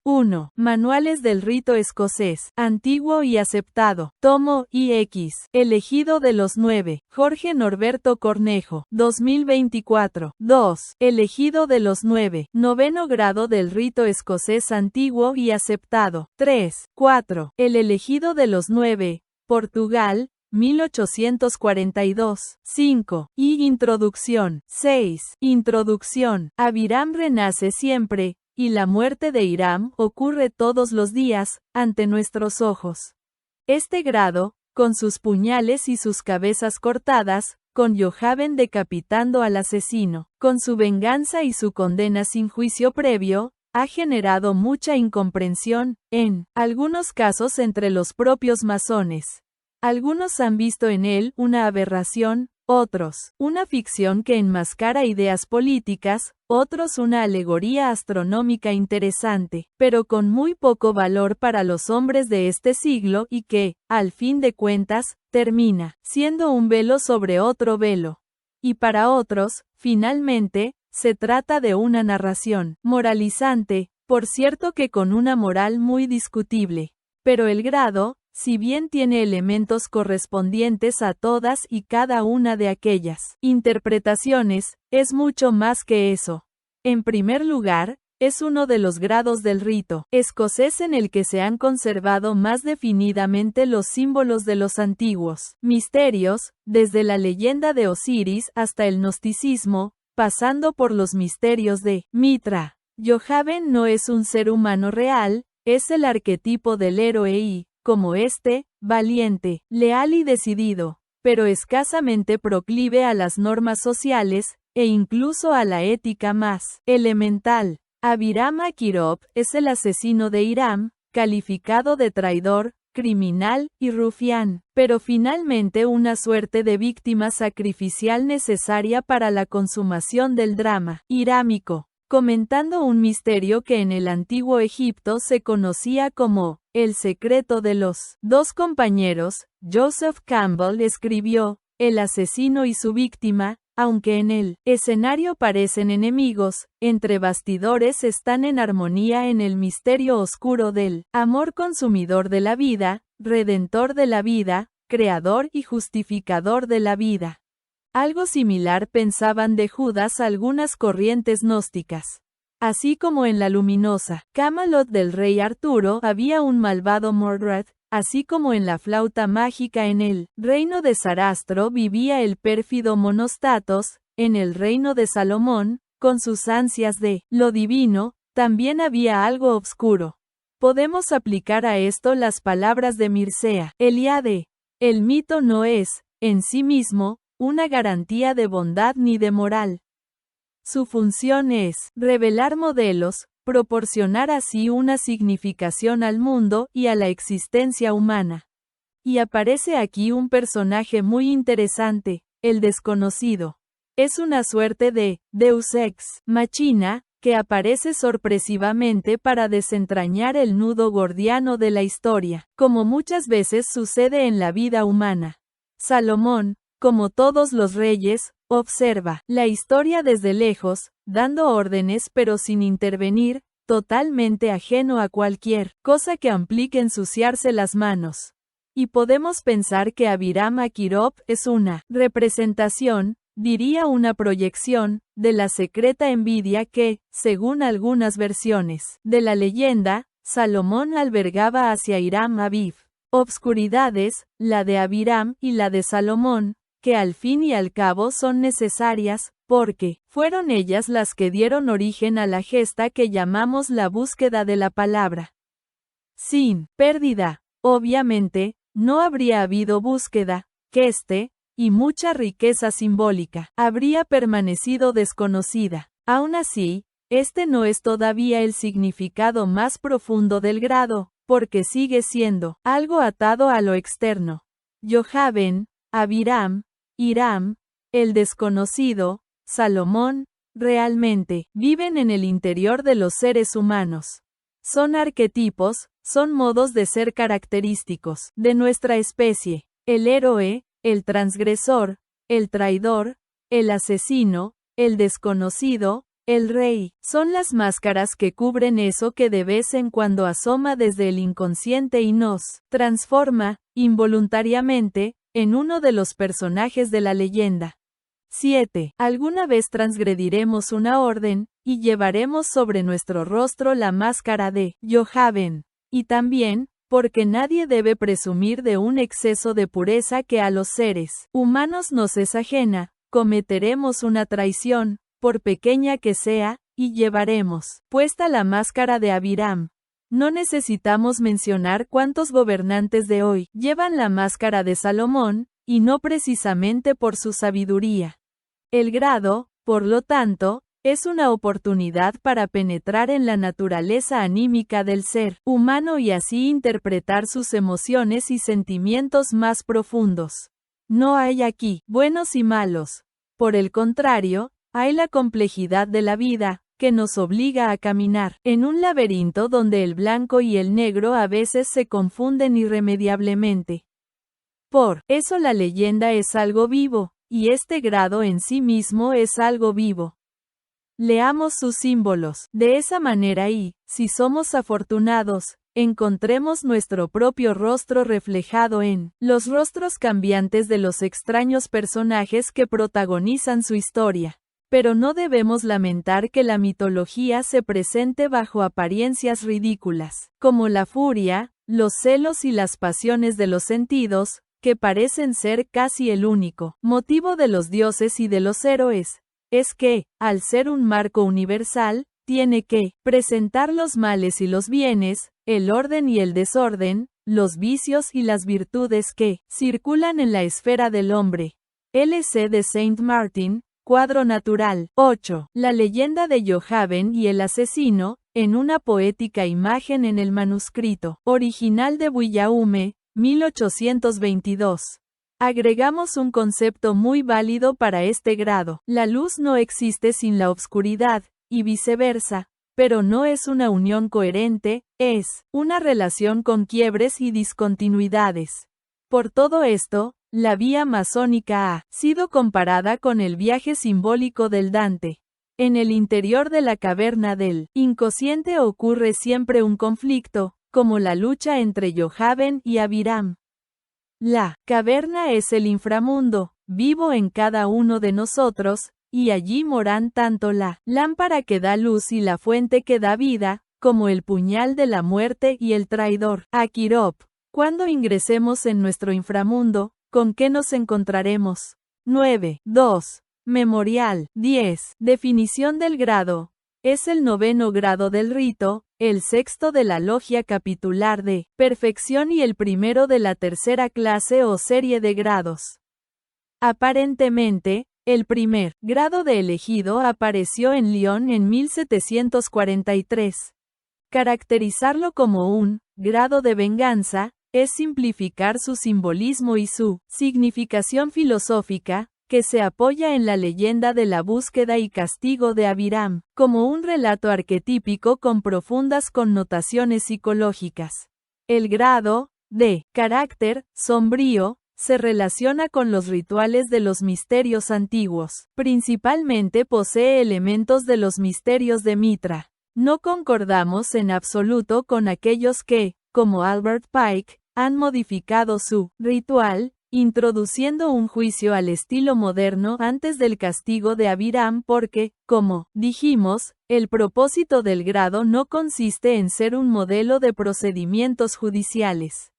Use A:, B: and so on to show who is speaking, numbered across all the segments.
A: 1. Manuales del rito escocés, antiguo y aceptado. Tomo IX. Elegido de los 9. Jorge Norberto Cornejo. 2024. 2. Elegido de los 9. Noveno grado del rito escocés antiguo y aceptado. 3. 4. El elegido de los 9. Portugal. 1842. 5. Introducción. 6. Introducción. Abiram renace siempre, y la muerte de Hiram ocurre todos los días, ante nuestros ojos. Este grado, con sus puñales y sus cabezas cortadas, con Johaben decapitando al asesino, con su venganza y su condena sin juicio previo, ha generado mucha incomprensión, en algunos casos entre los propios masones. Algunos han visto en él una aberración, otros, una ficción que enmascara ideas políticas, otros una alegoría astronómica interesante, pero con muy poco valor para los hombres de este siglo y que, al fin de cuentas, termina siendo un velo sobre otro velo. Y para otros, finalmente, se trata de una narración moralizante, por cierto que con una moral muy discutible. Pero el grado, si bien tiene elementos correspondientes a todas y cada una de aquellas interpretaciones, es mucho más que eso. En primer lugar, es uno de los grados del rito escocés en el que se han conservado más definidamente los símbolos de los antiguos misterios, desde la leyenda de Osiris hasta el gnosticismo, pasando por los misterios de Mitra. Johaben no es un ser humano real, es el arquetipo del héroe y, como valiente, leal y decidido, pero escasamente proclive a las normas sociales, e incluso a la ética más elemental. Abiram Akirov es el asesino de Hiram, calificado de traidor, criminal y rufián, pero finalmente una suerte de víctima sacrificial necesaria para la consumación del drama hirámico, comentando un misterio que en el antiguo Egipto se conocía como el secreto de los dos compañeros. Joseph Campbell escribió, el asesino y su víctima, aunque en el escenario parecen enemigos, entre bastidores están en armonía en el misterio oscuro del amor consumidor de la vida, redentor de la vida, creador y justificador de la vida. Algo similar pensaban de Judas algunas corrientes gnósticas. Así como en la luminosa Camelot del rey Arturo había un malvado Mordred, así como en la flauta mágica en el reino de Sarastro vivía el pérfido Monostatos, en el reino de Salomón, con sus ansias de lo divino, también había algo obscuro. Podemos aplicar a esto las palabras de Mircea Eliade. El mito no es, en sí mismo, una garantía de bondad ni de moral. Su función es revelar modelos, proporcionar así una significación al mundo y a la existencia humana. Y aparece aquí un personaje muy interesante, el desconocido. Es una suerte de Deus ex machina, que aparece sorpresivamente para desentrañar el nudo gordiano de la historia, como muchas veces sucede en la vida humana. Salomón, como todos los reyes, observa la historia desde lejos, dando órdenes pero sin intervenir, totalmente ajeno a cualquier cosa que implique ensuciarse las manos. Y podemos pensar que Abiram Akirov es una representación, diría una proyección, de la secreta envidia que, según algunas versiones de la leyenda, Salomón albergaba hacia Hiram Abiv. Obscuridades, la de Abiram y la de Salomón, que al fin y al cabo son necesarias, porque fueron ellas las que dieron origen a la gesta que llamamos la búsqueda de la palabra. Sin pérdida, obviamente, no habría habido búsqueda, que y mucha riqueza simbólica, habría permanecido desconocida. Aún así, no es todavía el significado más profundo del grado, porque sigue siendo algo atado a lo externo. Johaben, Abiram, Hiram, el desconocido, Salomón, realmente viven en el interior de los seres humanos. Son arquetipos, son modos de ser característicos de nuestra especie. El héroe, el transgresor, el traidor, el asesino, el desconocido, El rey, son las máscaras que cubren eso que de vez en cuando asoma desde el inconsciente y nos transforma, involuntariamente, en uno de los personajes de la leyenda. 7. Alguna vez transgrediremos una orden, y llevaremos sobre nuestro rostro la máscara de Yohaven. Y también, porque nadie debe presumir de un exceso de pureza que a los seres humanos nos es ajena, cometeremos una traición, por pequeña que sea, y llevaremos puesta la máscara de Abiram. No necesitamos mencionar cuántos gobernantes de hoy llevan la máscara de Salomón, y no precisamente por su sabiduría. El grado, por lo tanto, es una oportunidad para penetrar en la naturaleza anímica del ser humano y así interpretar sus emociones y sentimientos más profundos. No hay aquí buenos y malos. Por el contrario, hay la complejidad de la vida, que nos obliga a caminar en un laberinto donde el blanco y el negro a veces se confunden irremediablemente. Por eso la leyenda es algo vivo, y este grado en sí mismo es algo vivo. Leamos sus símbolos. De esa manera y, si somos afortunados, encontremos nuestro propio rostro reflejado en los rostros cambiantes de los extraños personajes que protagonizan su historia. Pero no debemos lamentar que la mitología se presente bajo apariencias ridículas, como la furia, los celos y las pasiones de los sentidos, que parecen ser casi el único motivo de los dioses y de los héroes. Es que, al ser un marco universal, tiene que presentar los males y los bienes, el orden y el desorden, los vicios y las virtudes que circulan en la esfera del hombre. L.C. de Saint Martin, Cuadro natural. 8. La leyenda de Yohaven y el asesino, en una poética imagen en el manuscrito original de Guillaume, 1822. Agregamos un concepto muy válido para este grado. La luz no existe sin la obscuridad, y viceversa, pero no es una unión coherente, es una relación con quiebres y discontinuidades. Por todo esto, la vía masónica ha sido comparada con el viaje simbólico del Dante. En el interior de la caverna del inconsciente ocurre siempre un conflicto, como la lucha entre Yohaven y Abiram. La caverna es el inframundo, vivo en cada uno de nosotros, y allí moran tanto la lámpara que da luz y la fuente que da vida, como el puñal de la muerte y el traidor, Aquirop. Cuando ingresemos en nuestro inframundo, ¿con qué nos encontraremos? 9. 2. Memorial. 10. Definición del grado. Es el 9º grado del rito, el 6º de la logia capitular de perfección y el 1º de la tercera clase o serie de grados. Aparentemente, el primer grado de elegido apareció en Lyon en 1743. Caracterizarlo como un grado de venganza es simplificar su simbolismo y su significación filosófica, que se apoya en la leyenda de la búsqueda y castigo de Abiram, como un relato arquetípico con profundas connotaciones psicológicas. El grado de carácter sombrío se relaciona con los rituales de los misterios antiguos. Principalmente posee elementos de los misterios de Mitra. No concordamos en absoluto con aquellos que, como Albert Pike, han modificado su ritual, introduciendo un juicio al estilo moderno antes del castigo de Abiram porque, como dijimos, el propósito del grado no consiste en ser un modelo de procedimientos judiciales.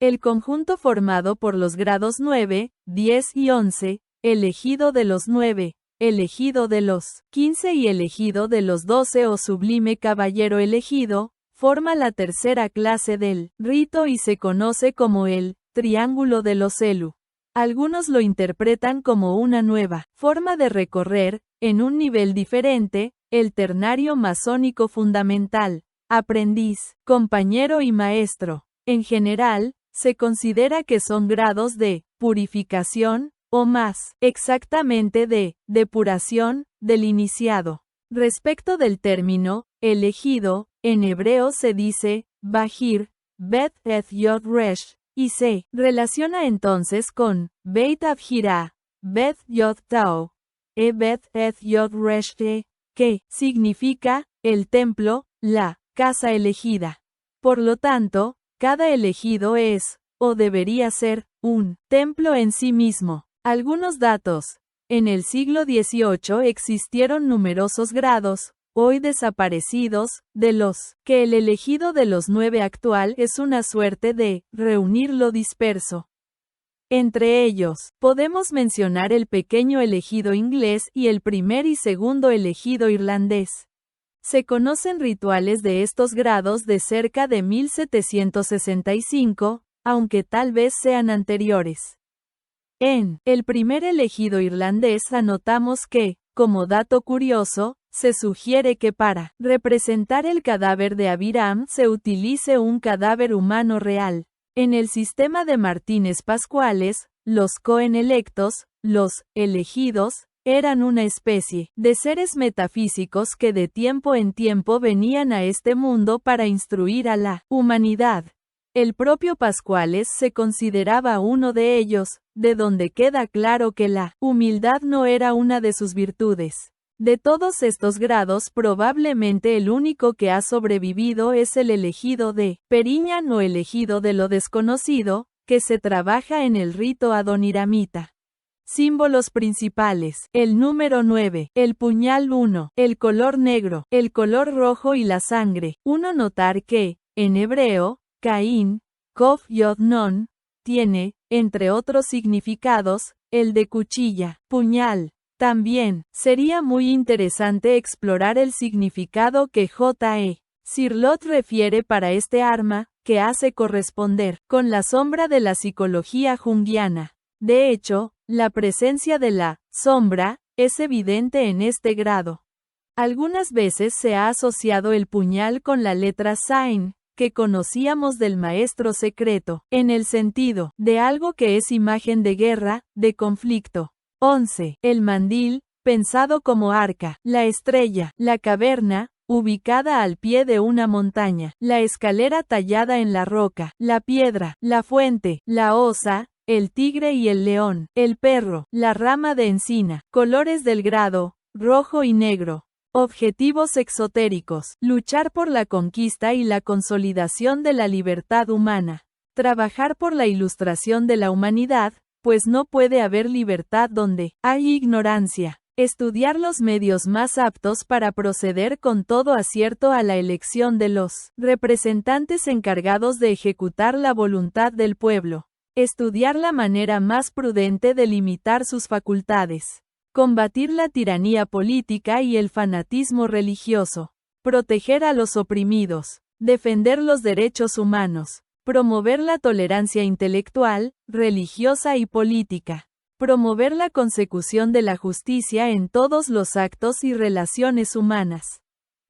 A: El conjunto formado por los grados 9, 10 y 11, elegido de los 9, elegido de los 15 y elegido de los 12 o sublime caballero elegido, forma la tercera clase del rito y se conoce como el triángulo de los Elu. Algunos lo interpretan como una nueva forma de recorrer, en un nivel diferente, el ternario masónico fundamental, aprendiz, compañero y maestro. En general, se considera que son grados de purificación, o más exactamente de depuración, del iniciado. Respecto del término elegido, en hebreo se dice Bahir, Bet et Yod Resh, y se relaciona entonces con Beit Abhirá, Bet Yod Tao, Bet et Yod Resh, que significa el templo, la casa elegida. Por lo tanto, cada elegido es, o debería ser, un templo en sí mismo. Algunos datos. En el siglo XVIII existieron numerosos grados, hoy desaparecidos, de los que el elegido de los 9 actual es una suerte de reunir lo disperso. Entre ellos, podemos mencionar el pequeño elegido inglés y el primer y segundo elegido irlandés. Se conocen rituales de estos grados de cerca de 1765, aunque tal vez sean anteriores. En el primer elegido irlandés anotamos que, como dato curioso, se sugiere que para representar el cadáver de Abiram se utilice un cadáver humano real. En el sistema de Martínez Pascuales, los Cohen electos, los elegidos, eran una especie de seres metafísicos que de tiempo en tiempo venían a este mundo para instruir a la humanidad. El propio Pascuales se consideraba uno de ellos, de donde queda claro que la humildad no era una de sus virtudes. De todos estos grados probablemente el único que ha sobrevivido es el elegido de Periñan o elegido de lo desconocido, que se trabaja en el rito adoniramita. Símbolos principales: el número 9, el puñal 1, el color negro, el color rojo y la sangre. Notar que, en hebreo, Caín, Kof Yod Non, tiene, entre otros significados, el de cuchilla, puñal. También, sería muy interesante explorar el significado que J.E. Cirlot refiere para este arma, que hace corresponder con la sombra de la psicología junguiana. De hecho, la presencia de la sombra es evidente en este grado. Algunas veces se ha asociado el puñal con la letra Zain, que conocíamos del maestro secreto, en el sentido de algo que es imagen de guerra, de conflicto. 11. El mandil, pensado como arca, la estrella, la caverna, ubicada al pie de una montaña, la escalera tallada en la roca, la piedra, la fuente, la osa, el tigre y el león, el perro, la rama de encina. Colores del grado, rojo y negro. Objetivos exotéricos: luchar por la conquista y la consolidación de la libertad humana. Trabajar por la ilustración de la humanidad, pues no puede haber libertad donde hay ignorancia. Estudiar los medios más aptos para proceder con todo acierto a la elección de los representantes encargados de ejecutar la voluntad del pueblo. Estudiar la manera más prudente de limitar sus facultades. Combatir la tiranía política y el fanatismo religioso. Proteger a los oprimidos. Defender los derechos humanos. Promover la tolerancia intelectual, religiosa y política. Promover la consecución de la justicia en todos los actos y relaciones humanas.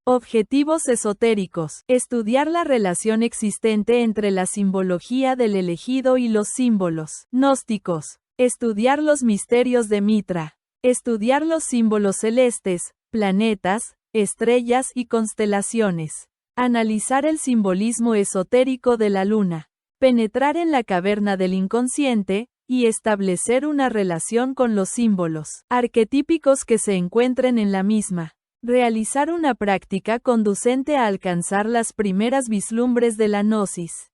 A: Objetivos esotéricos: estudiar la relación existente entre la simbología del elegido y los símbolos gnósticos. Estudiar los misterios de Mitra. Estudiar los símbolos celestes, planetas, estrellas y constelaciones. Analizar el simbolismo esotérico de la luna. Penetrar en la caverna del inconsciente, y establecer una relación con los símbolos arquetípicos que se encuentren en la misma. Realizar una práctica conducente a alcanzar las primeras vislumbres de la gnosis.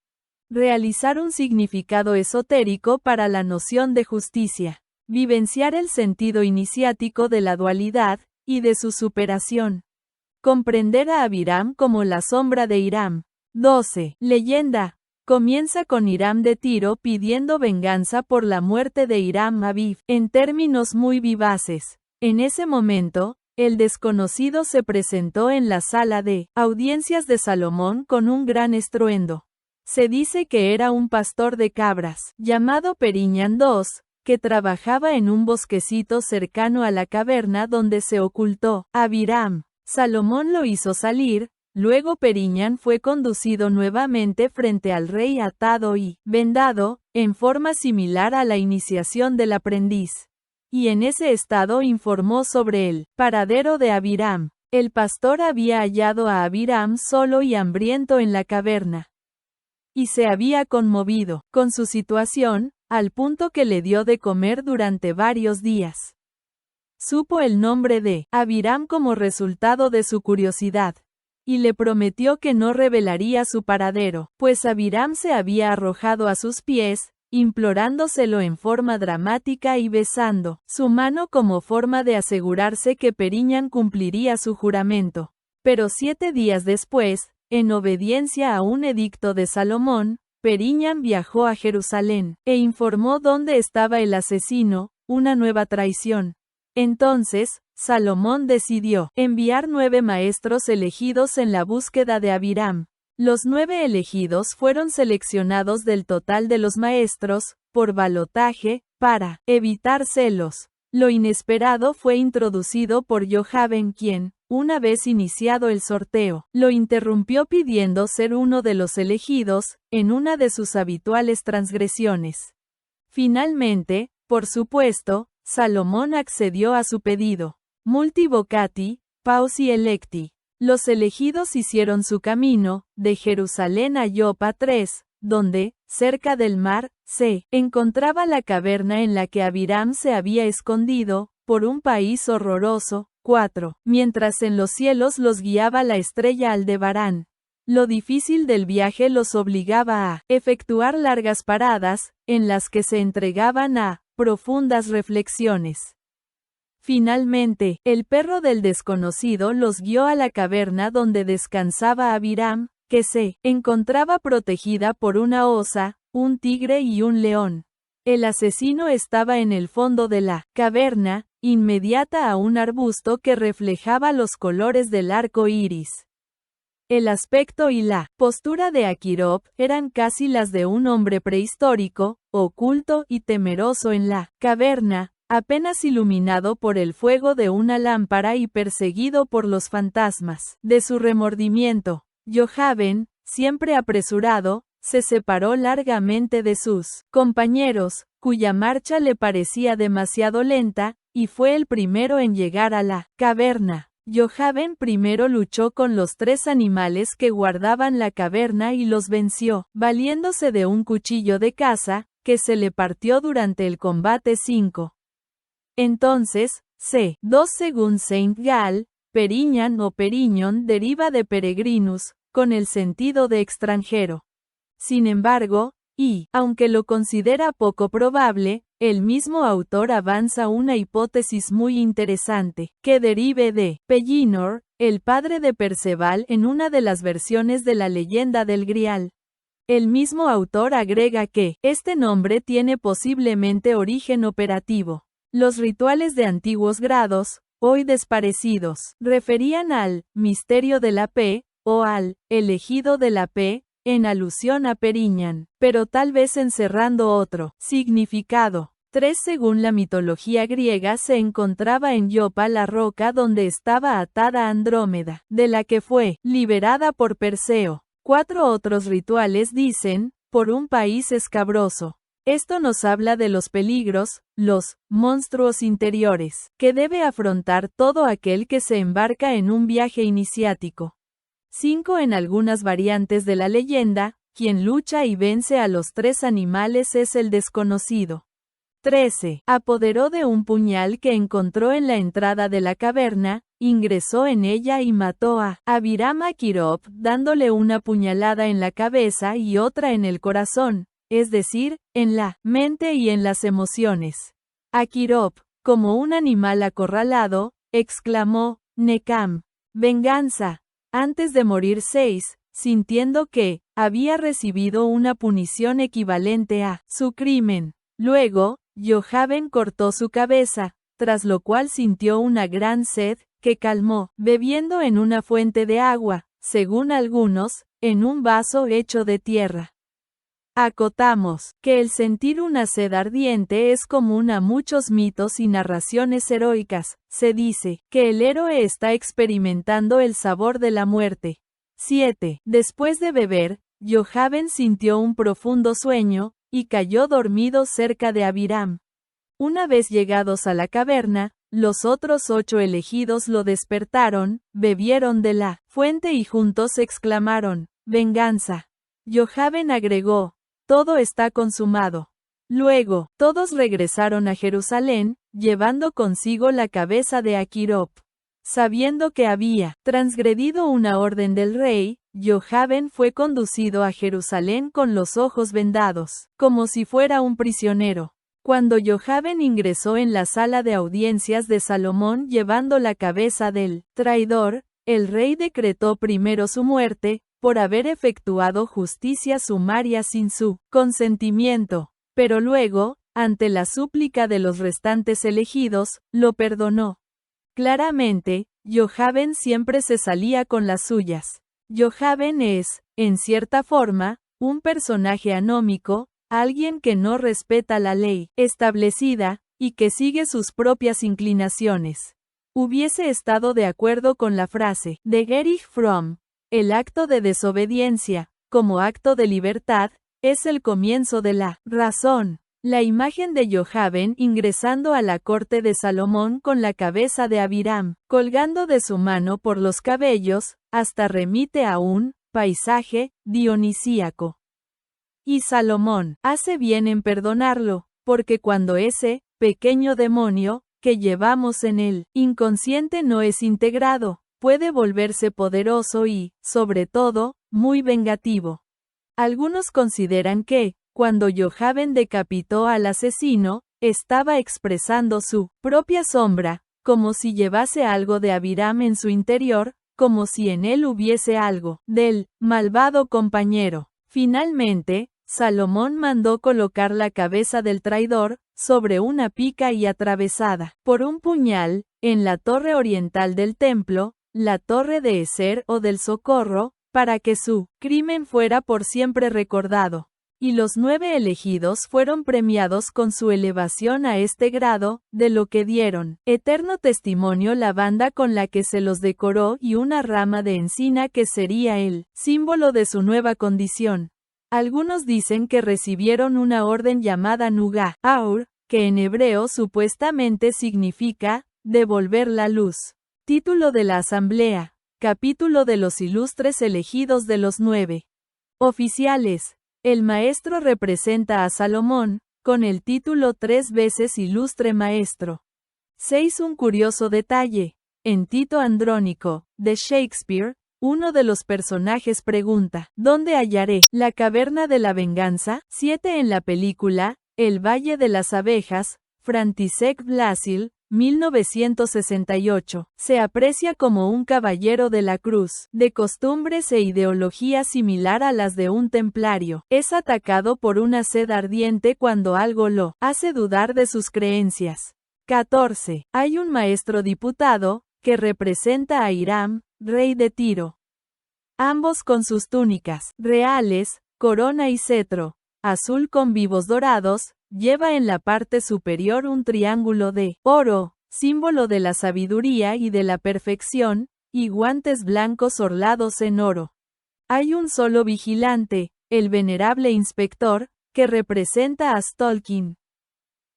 A: Realizar un significado esotérico para la noción de justicia. Vivenciar el sentido iniciático de la dualidad, y de su superación. Comprender a Abiram como la sombra de Hiram. 12. Leyenda. Comienza con Hiram de Tiro pidiendo venganza por la muerte de Hiram Aviv, en términos muy vivaces. En ese momento, el desconocido se presentó en la sala de audiencias de Salomón con un gran estruendo. Se dice que era un pastor de cabras, llamado Periñan II, que trabajaba en un bosquecito cercano a la caverna donde se ocultó Abiram. Salomón lo hizo salir, luego Periñan fue conducido nuevamente frente al rey atado y vendado, en forma similar a la iniciación del aprendiz. Y en ese estado informó sobre el paradero de Abiram. El pastor había hallado a Abiram solo y hambriento en la caverna. Y se había conmovido con su situación, al punto que le dio de comer durante varios días. supo el nombre de Abiram como resultado de su curiosidad, y le prometió que no revelaría su paradero, pues Abiram se había arrojado a sus pies, implorándoselo en forma dramática y besando su mano como forma de asegurarse que Periñán cumpliría su juramento. Pero 7 días después, en obediencia a un edicto de Salomón, Periñán viajó a Jerusalén, e informó dónde estaba el asesino, una nueva traición. Entonces, Salomón decidió enviar 9 maestros elegidos en la búsqueda de Abiram. Los 9 elegidos fueron seleccionados del total de los maestros, por balotaje, para evitar celos. Lo inesperado fue introducido por Johaben, quien, una vez iniciado el sorteo, lo interrumpió pidiendo ser uno de los elegidos, en una de sus habituales transgresiones. Finalmente, por supuesto, Salomón accedió a su pedido. Multi vocati, pausi electi. Los elegidos hicieron su camino, de Jerusalén a Yopa 3, donde, cerca del mar, se encontraba la caverna en la que Abiram se había escondido, por un país horroroso. 4. Mientras en los cielos los guiaba la estrella Aldebarán. Lo difícil del viaje los obligaba a efectuar largas paradas, en las que se entregaban a profundas reflexiones. Finalmente, el perro del desconocido los guió a la caverna donde descansaba Abiram, que se encontraba protegida por una osa, un tigre y un león. El asesino estaba en el fondo de la caverna, inmediata a un arbusto que reflejaba los colores del arco iris. El aspecto y la postura de Aquirop eran casi las de un hombre prehistórico, oculto y temeroso en la caverna, apenas iluminado por el fuego de una lámpara y perseguido por los fantasmas de su remordimiento. Johaben, siempre apresurado, se separó largamente de sus compañeros, cuya marcha le parecía demasiado lenta, y fue el primero en llegar a la caverna. Johaben primero luchó con los 3 animales que guardaban la caverna y los venció, valiéndose de un cuchillo de caza, que se le partió durante el combate 5. Entonces, c. 2 según Saint Gall, Periñán o Periñón deriva de peregrinus, con el sentido de extranjero. Sin embargo, y, aunque lo considera poco probable, el mismo autor avanza una hipótesis muy interesante, que derive de Pellinor, el padre de Perceval en una de las versiones de la leyenda del Grial. El mismo autor agrega que, este nombre tiene posiblemente origen operativo. Los rituales de antiguos grados, hoy desparecidos, referían al misterio de la P, o al elegido de la P, en alusión a Periñán, pero tal vez encerrando otro significado. 3 Según la mitología griega se encontraba en Yopa la roca donde estaba atada Andrómeda, de la que fue liberada por Perseo. 4 Otros rituales dicen, por un país escabroso. Esto nos habla de los peligros, los monstruos interiores, que debe afrontar todo aquel que se embarca en un viaje iniciático. 5 En algunas variantes de la leyenda, quien lucha y vence a los 3 animales es el desconocido. 13. Apoderó de un puñal que encontró en la entrada de la caverna, ingresó en ella y mató a Abiram Aquirop, dándole una puñalada en la cabeza y otra en el corazón, es decir, en la mente y en las emociones. Aquirop, como un animal acorralado, exclamó, Nekam, venganza. Antes de morir 6, sintiendo que había recibido una punición equivalente a su crimen. Luego, Johaben cortó su cabeza, tras lo cual sintió una gran sed, que calmó, bebiendo en una fuente de agua, según algunos, en un vaso hecho de tierra. Acotamos que el sentir una sed ardiente es común a muchos mitos y narraciones heroicas. Se dice que el héroe está experimentando el sabor de la muerte. 7. Después de beber, Johaben sintió un profundo sueño, y cayó dormido cerca de Abiram. Una vez llegados a la caverna, los otros 8 elegidos lo despertaron, bebieron de la fuente y juntos exclamaron, venganza. Johaben agregó, todo está consumado. Luego, todos regresaron a Jerusalén, llevando consigo la cabeza de Aquirop. Sabiendo que había transgredido una orden del rey, Jojaben fue conducido a Jerusalén con los ojos vendados, como si fuera un prisionero. Cuando Jojaben ingresó en la sala de audiencias de Salomón llevando la cabeza del traidor, el rey decretó primero su muerte, por haber efectuado justicia sumaria sin su consentimiento, pero luego, ante la súplica de los restantes elegidos, lo perdonó. Claramente, Jojaben siempre se salía con las suyas. Jojaben es, en cierta forma, un personaje anómico, alguien que no respeta la ley establecida, y que sigue sus propias inclinaciones. Hubiese estado de acuerdo con la frase de Erich Fromm: el acto de desobediencia, como acto de libertad, es el comienzo de la razón. La imagen de Jojaben ingresando a la corte de Salomón con la cabeza de Abiram, colgando de su mano por los cabellos, hasta remite a un paisaje dionisíaco. Y Salomón hace bien en perdonarlo, porque cuando ese pequeño demonio que llevamos en el inconsciente no es integrado, puede volverse poderoso y, sobre todo, muy vengativo. Algunos consideran que, cuando Jojaben decapitó al asesino, estaba expresando su propia sombra, como si llevase algo de Abiram en su interior, como si en él hubiese algo del malvado compañero. Finalmente, Salomón mandó colocar la cabeza del traidor sobre una pica y atravesada por un puñal, en la torre oriental del templo, la torre de Ezer o del Socorro, para que su crimen fuera por siempre recordado. Y los 9 elegidos fueron premiados con su elevación a este grado, de lo que dieron eterno testimonio la banda con la que se los decoró y una rama de encina que sería el símbolo de su nueva condición. Algunos dicen que recibieron una orden llamada Nugá, Aur, que en hebreo supuestamente significa devolver la luz. Título de la asamblea. Capítulo de los ilustres elegidos de los 9 oficiales. El maestro representa a Salomón, con el título 3 veces ilustre maestro. 6. Un curioso detalle. En Tito Andrónico, de Shakespeare, uno de los personajes pregunta, ¿dónde hallaré la caverna de la venganza? 7. En la película, El Valle de las Abejas, František Blažil, 1968, se aprecia como un caballero de la cruz, de costumbres e ideología similar a las de un templario. Es atacado por una sed ardiente cuando algo lo hace dudar de sus creencias. 14. Hay un maestro diputado, que representa a Hiram, rey de Tiro. Ambos con sus túnicas reales, corona y cetro, azul con vivos dorados, lleva en la parte superior un triángulo de oro, símbolo de la sabiduría y de la perfección, y guantes blancos orlados en oro. Hay un solo vigilante, el venerable inspector, que representa a Stolkin.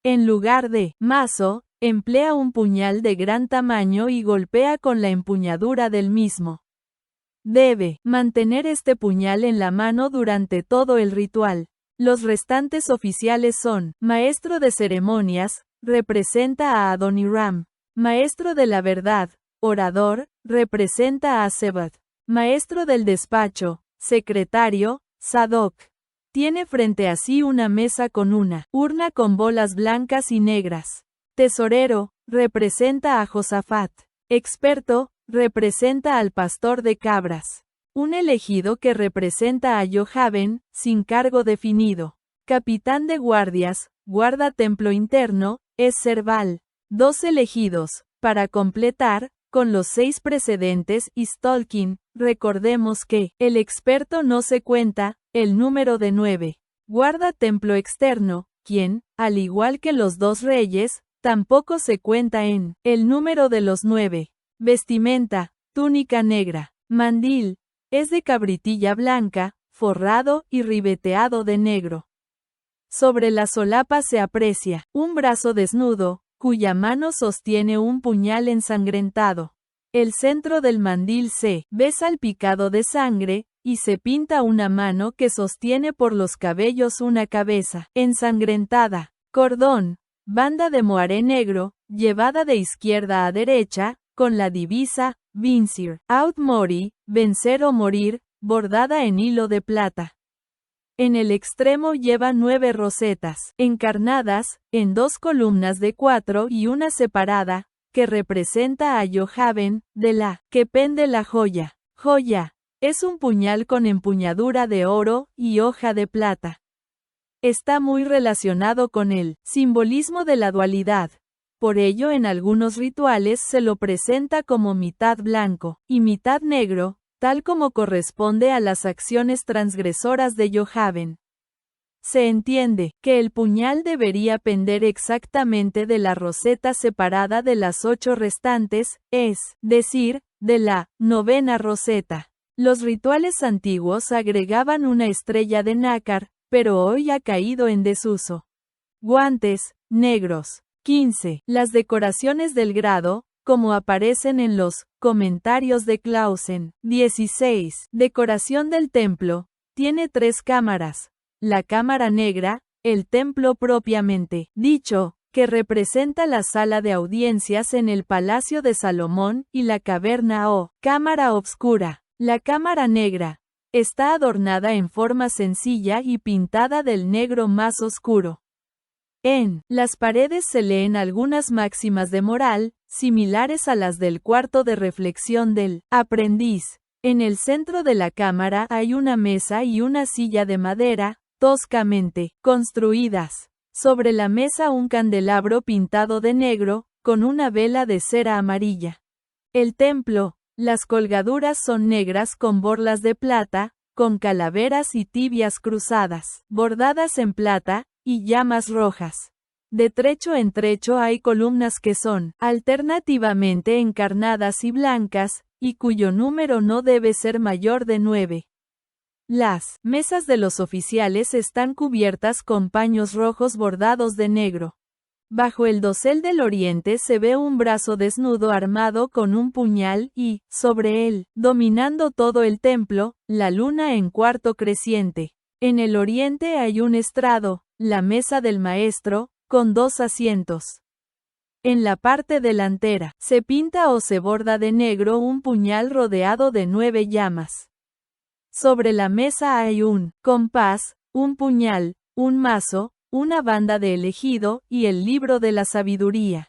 A: En lugar de mazo, emplea un puñal de gran tamaño y golpea con la empuñadura del mismo. Debe mantener este puñal en la mano durante todo el ritual. Los restantes oficiales son: maestro de ceremonias, representa a Adoniram; maestro de la verdad, orador, representa a Sebat; maestro del despacho, secretario, Sadoc. Tiene frente a sí una mesa con una urna con bolas blancas y negras. Tesorero, representa a Josafat. Experto, representa al pastor de cabras. Un elegido que representa a Jojaben, sin cargo definido. Capitán de guardias, guarda templo interno, es Serval. 2 elegidos, para completar, con los 6 precedentes y Stolkin, recordemos que, el experto no se cuenta, el número de 9. Guarda templo externo, quien, al igual que los 2 reyes, tampoco se cuenta en, el número de los 9. Vestimenta, túnica negra. Mandil, es de cabritilla blanca, forrado y ribeteado de negro. Sobre la solapa se aprecia un brazo desnudo, cuya mano sostiene un puñal ensangrentado. El centro del mandil se ve salpicado de sangre, y se pinta una mano que sostiene por los cabellos una cabeza ensangrentada. Cordón, banda de moaré negro, llevada de izquierda a derecha, con la divisa, Vincere, Aut Mori, vencer o morir, bordada en hilo de plata. En el extremo lleva 9 rosetas, encarnadas, en 2 columnas de 4 y una separada, que representa a Yohaven, de la que pende la joya. Joya, es un puñal con empuñadura de oro y hoja de plata. Está muy relacionado con el simbolismo de la dualidad. Por ello en algunos rituales se lo presenta como mitad blanco y mitad negro, tal como corresponde a las acciones transgresoras de Yohaven. Se entiende que el puñal debería pender exactamente de la roseta separada de las 8 restantes, es decir, de la 9ª roseta. Los rituales antiguos agregaban una estrella de nácar, pero hoy ha caído en desuso. Guantes, negros. 15. Las decoraciones del grado, como aparecen en los comentarios de Clausen. 16. Decoración del templo. Tiene 3 cámaras. La cámara negra, el templo propiamente dicho, que representa la sala de audiencias en el Palacio de Salomón, y la caverna o cámara obscura. La cámara negra está adornada en forma sencilla y pintada del negro más oscuro. En las paredes se leen algunas máximas de moral, similares a las del cuarto de reflexión del aprendiz. En el centro de la cámara hay una mesa y una silla de madera, toscamente construidas. Sobre la mesa un candelabro pintado de negro, con una vela de cera amarilla. El templo, las colgaduras son negras con borlas de plata, con calaveras y tibias cruzadas, bordadas en plata, y llamas rojas. De trecho en trecho hay columnas que son, alternativamente encarnadas y blancas, y cuyo número no debe ser mayor de 9. Las mesas de los oficiales están cubiertas con paños rojos bordados de negro. Bajo el dosel del oriente se ve un brazo desnudo armado con un puñal y, sobre él, dominando todo el templo, la luna en cuarto creciente. En el oriente hay un estrado, la mesa del maestro, con 2 asientos. En la parte delantera, se pinta o se borda de negro un puñal rodeado de 9 llamas. Sobre la mesa hay un compás, un puñal, un mazo, una banda de elegido, y el libro de la sabiduría.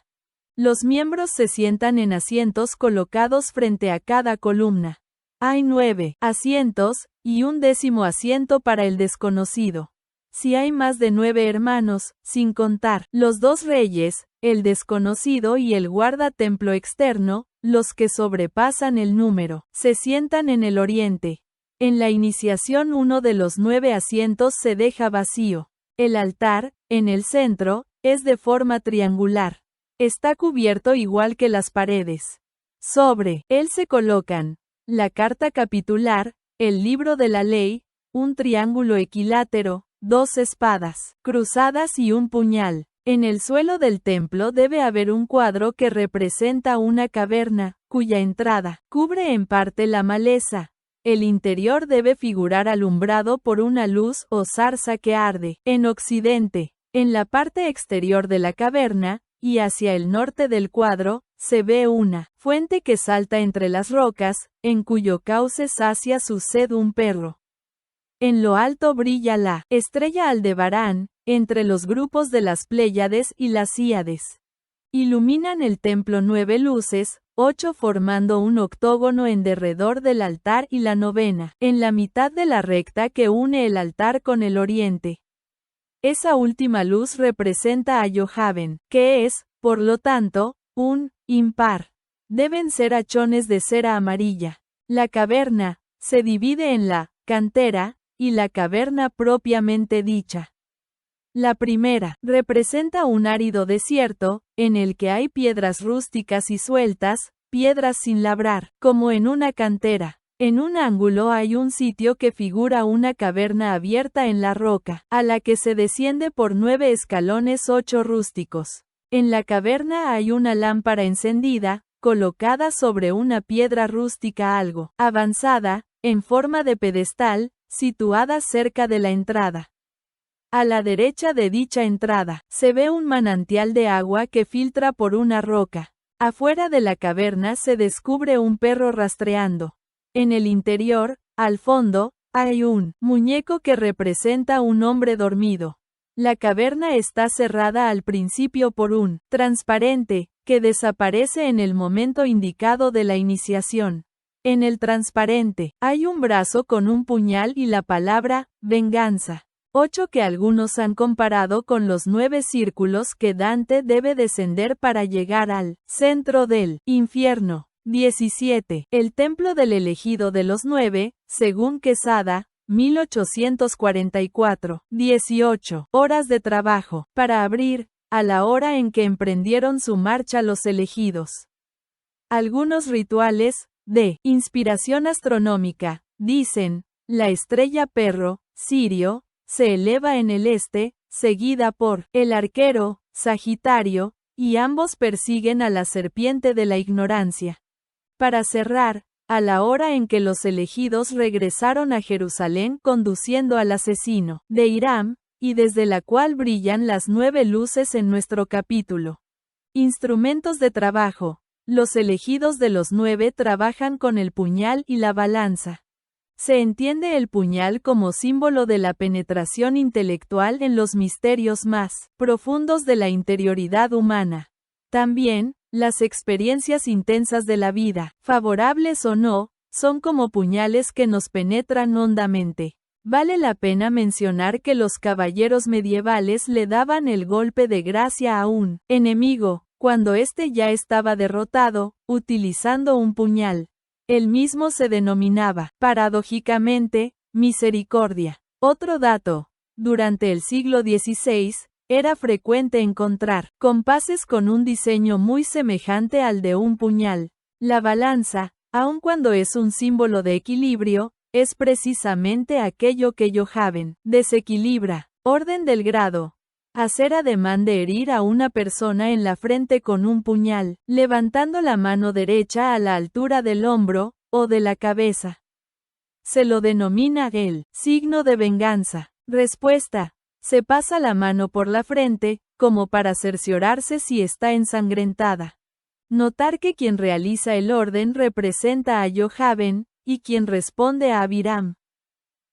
A: Los miembros se sientan en asientos colocados frente a cada columna. Hay 9 asientos, y un 10º asiento para el desconocido. Si hay más de 9 hermanos, sin contar los 2 reyes, el desconocido y el guarda-templo externo, los que sobrepasan el número, se sientan en el oriente. En la iniciación uno de los 9 asientos se deja vacío. El altar, en el centro, es de forma triangular. Está cubierto igual que las paredes. Sobre él se colocan la carta capitular, el libro de la ley, un triángulo equilátero, 2 espadas cruzadas y un puñal. En el suelo del templo debe haber un cuadro que representa una caverna, cuya entrada cubre en parte la maleza. El interior debe figurar alumbrado por una luz o zarza que arde. En occidente, en la parte exterior de la caverna, y hacia el norte del cuadro, se ve una fuente que salta entre las rocas, en cuyo cauce sacia su sed un perro. En lo alto brilla la estrella Aldebarán, entre los grupos de las Pléyades y las Híades. Iluminan el templo 9 luces, 8 formando un octógono en derredor del altar y la novena, en la mitad de la recta que une el altar con el oriente. Esa última luz representa a Yohaven, que es, por lo tanto, un impar. Deben ser hachones de cera amarilla. La caverna se divide en la cantera y la caverna propiamente dicha. La primera representa un árido desierto, en el que hay piedras rústicas y sueltas, piedras sin labrar, como en una cantera. En un ángulo hay un sitio que figura una caverna abierta en la roca, a la que se desciende por 9 escalones 8 rústicos. En la caverna hay una lámpara encendida, colocada sobre una piedra rústica algo avanzada, en forma de pedestal, situada cerca de la entrada. A la derecha de dicha entrada, se ve un manantial de agua que filtra por una roca. Afuera de la caverna se descubre un perro rastreando. En el interior, al fondo, hay un muñeco que representa un hombre dormido. La caverna está cerrada al principio por un transparente, que desaparece en el momento indicado de la iniciación. En el transparente, hay un brazo con un puñal y la palabra, venganza. 8 que algunos han comparado con los 9 círculos que Dante debe descender para llegar al centro del infierno. 17. El templo del elegido de los 9, según Quesada, 1844. 18. Horas de trabajo, para abrir, a la hora en que emprendieron su marcha los elegidos. Algunos rituales, de inspiración astronómica, dicen, la estrella perro, Sirio, se eleva en el este, seguida por el arquero, Sagitario, y ambos persiguen a la serpiente de la ignorancia. Para cerrar, a la hora en que los elegidos regresaron a Jerusalén conduciendo al asesino de Hiram, y desde la cual brillan las 9 luces en nuestro capítulo. Instrumentos de trabajo. Los elegidos de los 9 trabajan con el puñal y la balanza. Se entiende el puñal como símbolo de la penetración intelectual en los misterios más profundos de la interioridad humana. También, las experiencias intensas de la vida, favorables o no, son como puñales que nos penetran hondamente. Vale la pena mencionar que los caballeros medievales le daban el golpe de gracia a un enemigo, cuando éste ya estaba derrotado, utilizando un puñal. El mismo se denominaba, paradójicamente, misericordia. Otro dato, durante el siglo XVI, era frecuente encontrar compases con un diseño muy semejante al de un puñal. La balanza, aun cuando es un símbolo de equilibrio, es precisamente aquello que Yohaven desequilibra. Orden del grado. Hacer ademán de herir a una persona en la frente con un puñal, levantando la mano derecha a la altura del hombro, o de la cabeza. Se lo denomina el signo de venganza. Respuesta. Se pasa la mano por la frente, como para cerciorarse si está ensangrentada. Notar que quien realiza el orden representa a Yohaven, y quien responde a Abiram.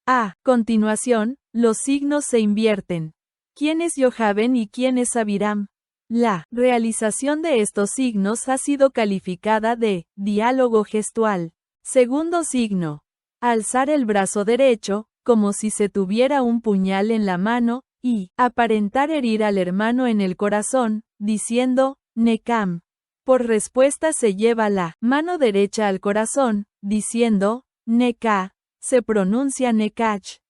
A: A continuación, los signos se invierten. ¿Quién es Yohaven y quién es Abiram? La realización de estos signos ha sido calificada de diálogo gestual. Segundo signo. Alzar el brazo derecho, como si se tuviera un puñal en la mano, y aparentar herir al hermano en el corazón, diciendo, Nekam. Por respuesta se lleva la mano derecha al corazón, diciendo, Neka, se pronuncia Nekach.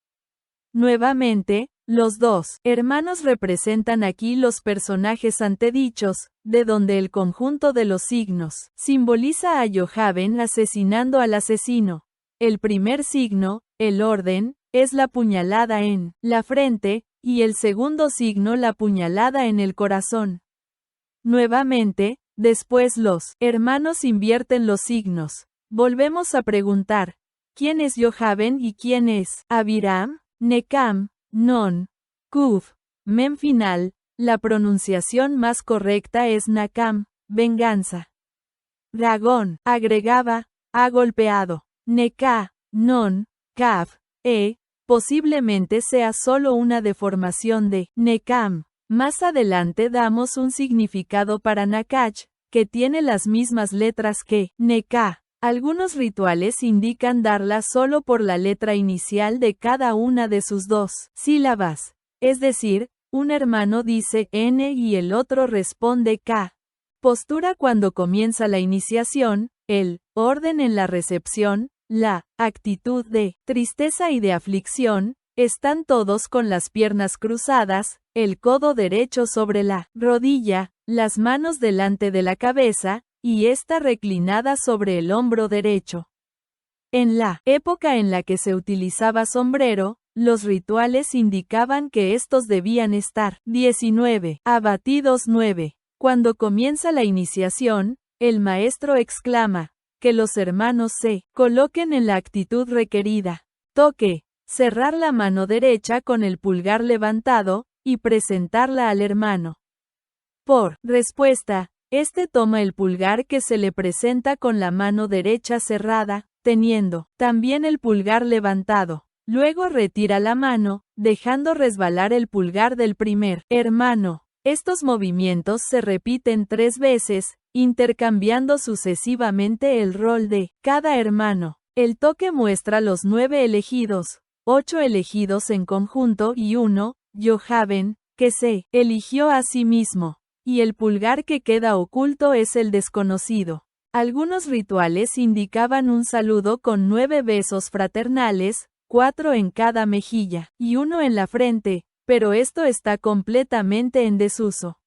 A: Nuevamente, los dos hermanos representan aquí los personajes antedichos, de donde el conjunto de los signos simboliza a Yohaven asesinando al asesino. El primer signo, el orden, es la puñalada en la frente, y el segundo signo la puñalada en el corazón. Nuevamente, después los hermanos invierten los signos. Volvemos a preguntar, ¿quién es Yohaven y quién es Abiram? Nekam, Non, Kuf, Mem final, la pronunciación más correcta es Nakam, venganza. Dragón, agregaba, ha golpeado. Neka, Non, Kaf, posiblemente sea solo una deformación de Nekam. Más adelante damos un significado para Nakach, que tiene las mismas letras que Neka. Algunos rituales indican darla solo por la letra inicial de cada una de sus 2 sílabas. Es decir, un hermano dice N y el otro responde K. Postura cuando comienza la iniciación, el orden en la recepción, la actitud de tristeza y de aflicción, están todos con las piernas cruzadas, el codo derecho sobre la rodilla, las manos delante de la cabeza, y esta reclinada sobre el hombro derecho. En la época en la que se utilizaba sombrero, los rituales indicaban que estos debían estar 19, abatidos 9. Cuando comienza la iniciación, el maestro exclama, que los hermanos se coloquen en la actitud requerida. Toque. Cerrar la mano derecha con el pulgar levantado, y presentarla al hermano. Por respuesta, este toma el pulgar que se le presenta con la mano derecha cerrada, teniendo también el pulgar levantado. Luego retira la mano, dejando resbalar el pulgar del primer hermano. Estos movimientos se repiten 3 veces, intercambiando sucesivamente el rol de cada hermano. El toque muestra los 9 elegidos, 8 elegidos en conjunto y 1, Yohaven, que se eligió a sí mismo, y el pulgar que queda oculto es el desconocido. Algunos rituales indicaban un saludo con 9 besos fraternales, 4 en cada mejilla, y 1 en la frente, pero esto está completamente en desuso.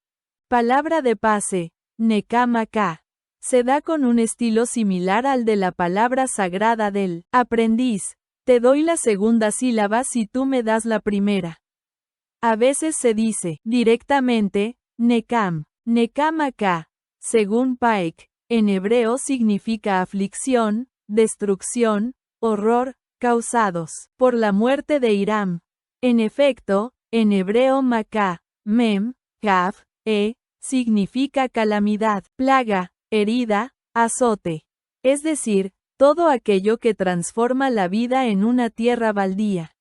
A: Palabra de pase, Nekamaka. Se da con un estilo similar al de la palabra sagrada del aprendiz. Te doy la segunda sílaba si tú me das la primera. A veces se dice directamente, Nekam, Nekamaka. Según Paik, en hebreo significa aflicción, destrucción, horror, causados por la muerte de Hiram. En efecto, en hebreo Maká, Mem, Kaf, significa calamidad, plaga, herida, azote. Es decir, todo aquello que transforma la vida en una tierra baldía.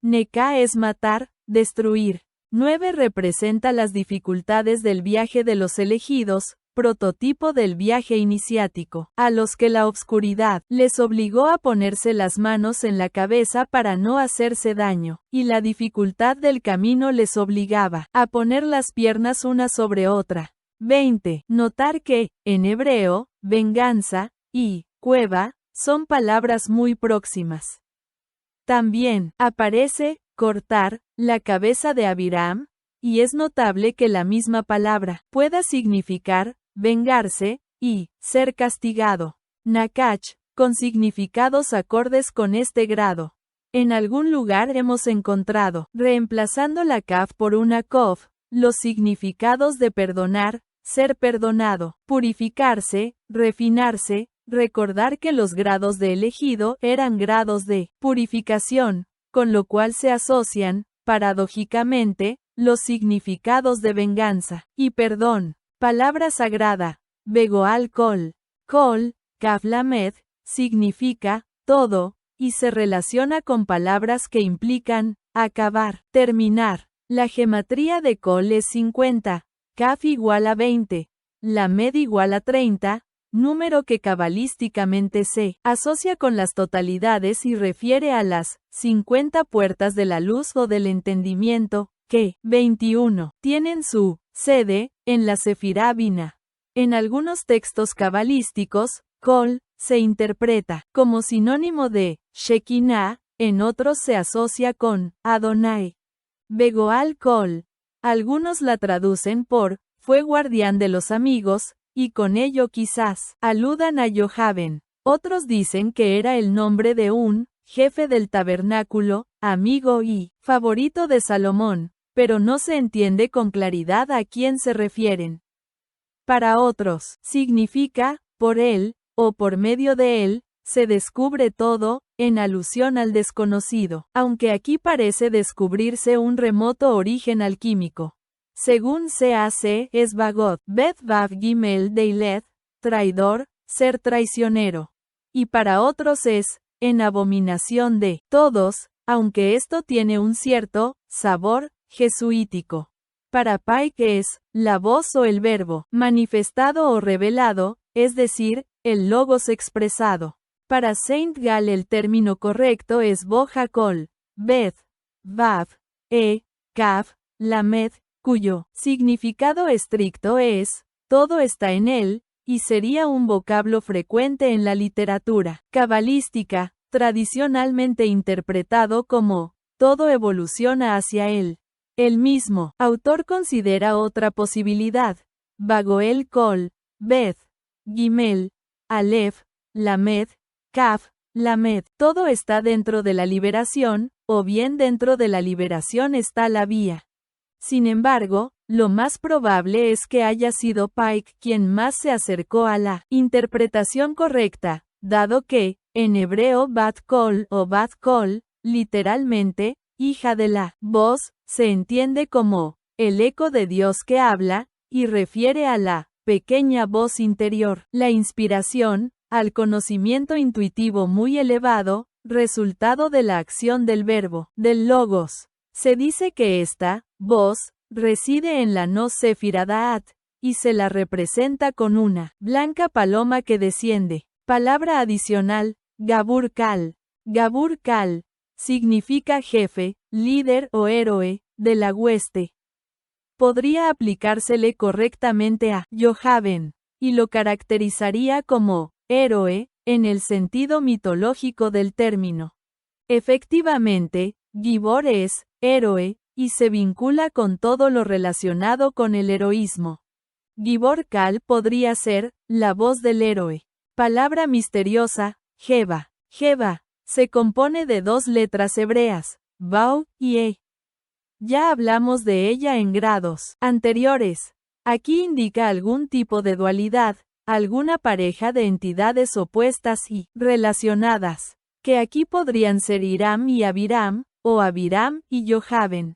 A: Neká es matar, destruir. 9 representa las dificultades del viaje de los elegidos, prototipo del viaje iniciático, a los que la obscuridad les obligó a ponerse las manos en la cabeza para no hacerse daño, y la dificultad del camino les obligaba a poner las piernas una sobre otra. 20. Notar que, en hebreo, venganza y cueva son palabras muy próximas. También aparece cortar la cabeza de Abiram, y es notable que la misma palabra pueda significar vengarse y ser castigado. Nakach, con significados acordes con este grado. En algún lugar hemos encontrado, reemplazando la kaf por una kof, los significados de perdonar, ser perdonado, purificarse, refinarse, recordar que los grados de elegido eran grados de purificación, con lo cual se asocian, paradójicamente, los significados de venganza y perdón. Palabra sagrada, Begoal Kol. Kol, Kaf Lamed, significa todo, y se relaciona con palabras que implican acabar, terminar. La gematría de Kol es 50, Kaf igual a 20, Lamed igual a 30, número que cabalísticamente se asocia con las totalidades y refiere a las 50 puertas de la luz o del entendimiento, que 21 tienen su sede en la Sefirá Binah. En algunos textos cabalísticos, Kol se interpreta como sinónimo de Shekinah, en otros se asocia con Adonai. Begoal Kol. Algunos la traducen por fue guardián de los amigos, y con ello quizás aludan a Yohaven. Otros dicen que era el nombre de un jefe del tabernáculo, amigo y favorito de Salomón, pero no se entiende con claridad a quién se refieren. Para otros, significa, por él, o por medio de él, se descubre todo, en alusión al desconocido, aunque aquí parece descubrirse un remoto origen alquímico. Según CAC es Bagot, Bet Vav Gimel Deilet, traidor, ser traicionero. Y para otros es, en abominación de todos, aunque esto tiene un cierto sabor jesuítico. Para Pike es, la voz o el verbo, manifestado o revelado, es decir, el logos expresado. Para Saint Gal el término correcto es Bojakol, Bet, Vav, Kaf, Lamed, cuyo significado estricto es, todo está en él, y sería un vocablo frecuente en la literatura cabalística, tradicionalmente interpretado como, todo evoluciona hacia él. El mismo autor considera otra posibilidad, Bagoel Kol, Bet, Gimel, Aleph, Lamed, Kaf, Lamed, todo está dentro de la liberación, o bien dentro de la liberación está la vía. Sin embargo, lo más probable es que haya sido Pike quien más se acercó a la interpretación correcta, dado que, en hebreo Bat Kol o Bat Kol, literalmente, hija de la voz, se entiende como el eco de Dios que habla, y refiere a la pequeña voz interior, la inspiración, al conocimiento intuitivo muy elevado, resultado de la acción del verbo, del logos. Se dice que esta voz reside en la no Sefira Da'at, y se la representa con una blanca paloma que desciende. Palabra adicional, Gabur Kal. Gabur Kal significa jefe, líder o héroe de la hueste. Podría aplicársele correctamente a Yohaven, y lo caracterizaría como héroe, en el sentido mitológico del término. Efectivamente, Gibor es héroe, y se vincula con todo lo relacionado con el heroísmo. Gibor Kal podría ser la voz del héroe. Palabra misteriosa, Jeva. Jeva se compone de dos letras hebreas, Vau y E. Ya hablamos de ella en grados anteriores. Aquí indica algún tipo de dualidad, alguna pareja de entidades opuestas y relacionadas, que aquí podrían ser Hiram y Abiram, o Abiram y Yohaven.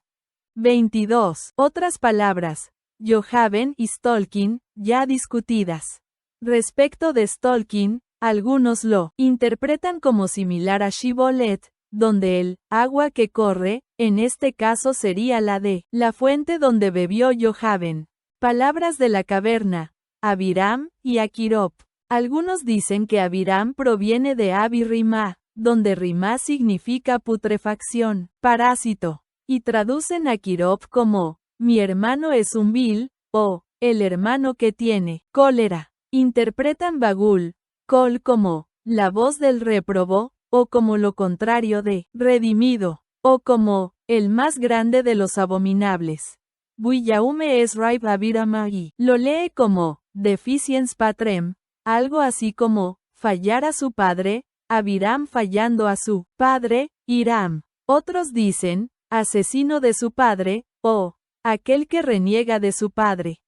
A: 22. Otras palabras, Yohaven y Stolkin, ya discutidas. Respecto de Stolkin, algunos lo interpretan como similar a Shibolet, donde el agua que corre, en este caso sería la de la fuente donde bebió Yohaven. Palabras de la caverna, Abiram y Akirop. Algunos dicen que Abiram proviene de Abi-Rimá, donde Rimá significa putrefacción, parásito, y traducen a Akirop como, mi hermano es un vil, o, el hermano que tiene cólera. Interpretan Bagul, Kol como, la voz del réprobo, o como lo contrario de, redimido, o como, el más grande de los abominables. Buyaume es Raib Abiramai, lo lee como, deficiens patrem, algo así como, fallar a su padre, Abiram fallando a su padre, Hiram. Otros dicen, asesino de su padre, o, aquel que reniega de su padre.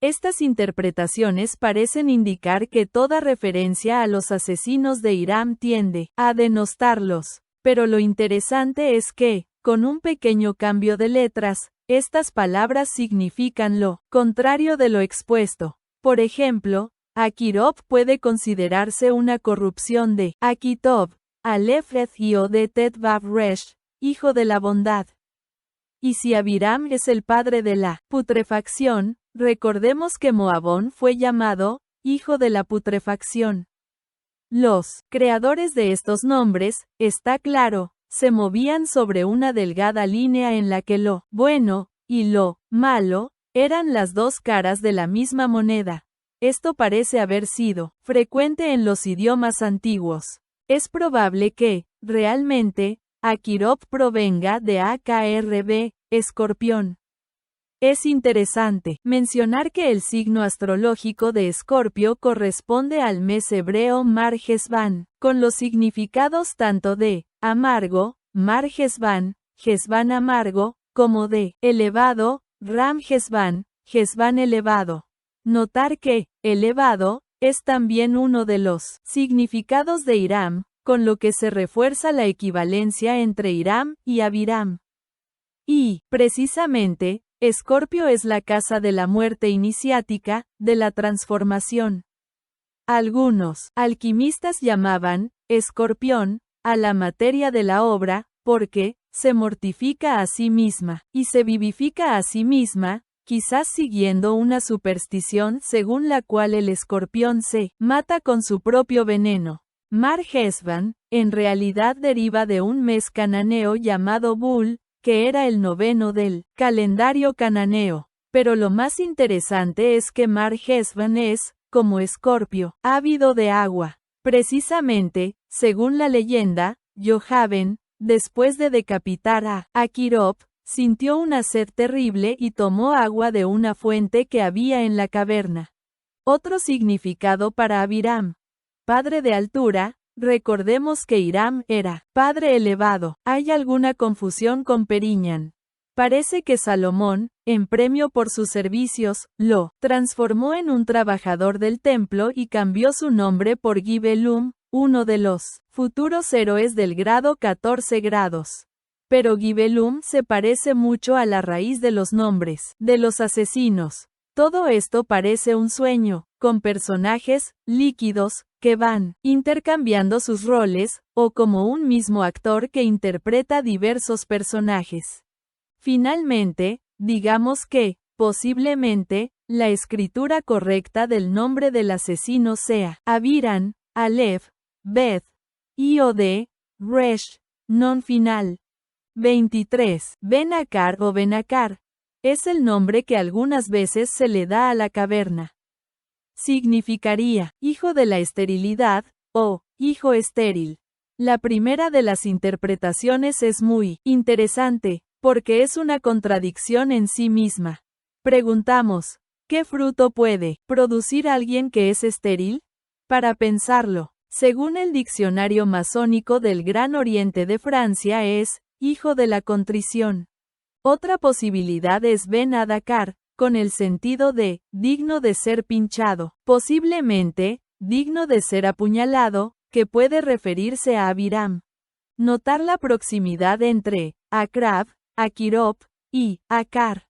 A: Estas interpretaciones parecen indicar que toda referencia a los asesinos de Hiram tiende a denostarlos, pero lo interesante es que, con un pequeño cambio de letras, estas palabras significan lo contrario de lo expuesto. Por ejemplo, Akirop puede considerarse una corrupción de Akitob, Alefeth y Odetet Vav Resh, hijo de la bondad. Y si Abiram es el padre de la putrefacción, recordemos que Moabón fue llamado hijo de la putrefacción. Los creadores de estos nombres, está claro, se movían sobre una delgada línea en la que lo bueno y lo malo eran las dos caras de la misma moneda. Esto parece haber sido frecuente en los idiomas antiguos. Es probable que, realmente, Akirop provenga de Akrb, escorpión. Es interesante mencionar que el signo astrológico de Escorpio corresponde al mes hebreo Mar Hesvan, con los significados tanto de amargo, Mar Hesvan, Hesvan amargo, como de elevado, Ram Hesvan, Hesvan elevado. Notar que elevado es también uno de los significados de Hiram, con lo que se refuerza la equivalencia entre Hiram y Abiram. Y, precisamente, Escorpio es la casa de la muerte iniciática, de la transformación. Algunos alquimistas llamaban escorpión a la materia de la obra, porque se mortifica a sí misma, y se vivifica a sí misma, quizás siguiendo una superstición según la cual el escorpión se mata con su propio veneno. Mar Hesvan, en realidad deriva de un mes cananeo llamado Bul, que era el noveno del calendario cananeo. Pero lo más interesante es que Mar Hesvan es, como Escorpio, ávido de agua. Precisamente, según la leyenda, Yohaven, después de decapitar a Akirop, sintió una sed terrible y tomó agua de una fuente que había en la caverna. Otro significado para Abiram, padre de altura. Recordemos que Hiram era padre elevado. ¿Hay alguna confusión con Periñan? Parece que Salomón, en premio por sus servicios, lo transformó en un trabajador del templo y cambió su nombre por Gibelum, uno de los futuros héroes del grado 14 grados. Pero Gibelum se parece mucho a la raíz de los nombres de los asesinos. Todo esto parece un sueño, con personajes líquidos que van intercambiando sus roles, o como un mismo actor que interpreta diversos personajes. Finalmente, digamos que, posiblemente, la escritura correcta del nombre del asesino sea Abiram, Aleph, Beth, Iod, Resh, non final. 23. Ben-Akar o Ben-Akar. Es el nombre que algunas veces se le da a la caverna. Significaría, hijo de la esterilidad, o, hijo estéril. La primera de las interpretaciones es muy interesante, porque es una contradicción en sí misma. Preguntamos, ¿qué fruto puede producir alguien que es estéril? Para pensarlo, según el diccionario masónico del Gran Oriente de Francia es, hijo de la contrición. Otra posibilidad es Ben-Adakar, con el sentido de, digno de ser pinchado, posiblemente, digno de ser apuñalado, que puede referirse a Abiram. Notar la proximidad entre, Akrab, Akirop, y, Akar.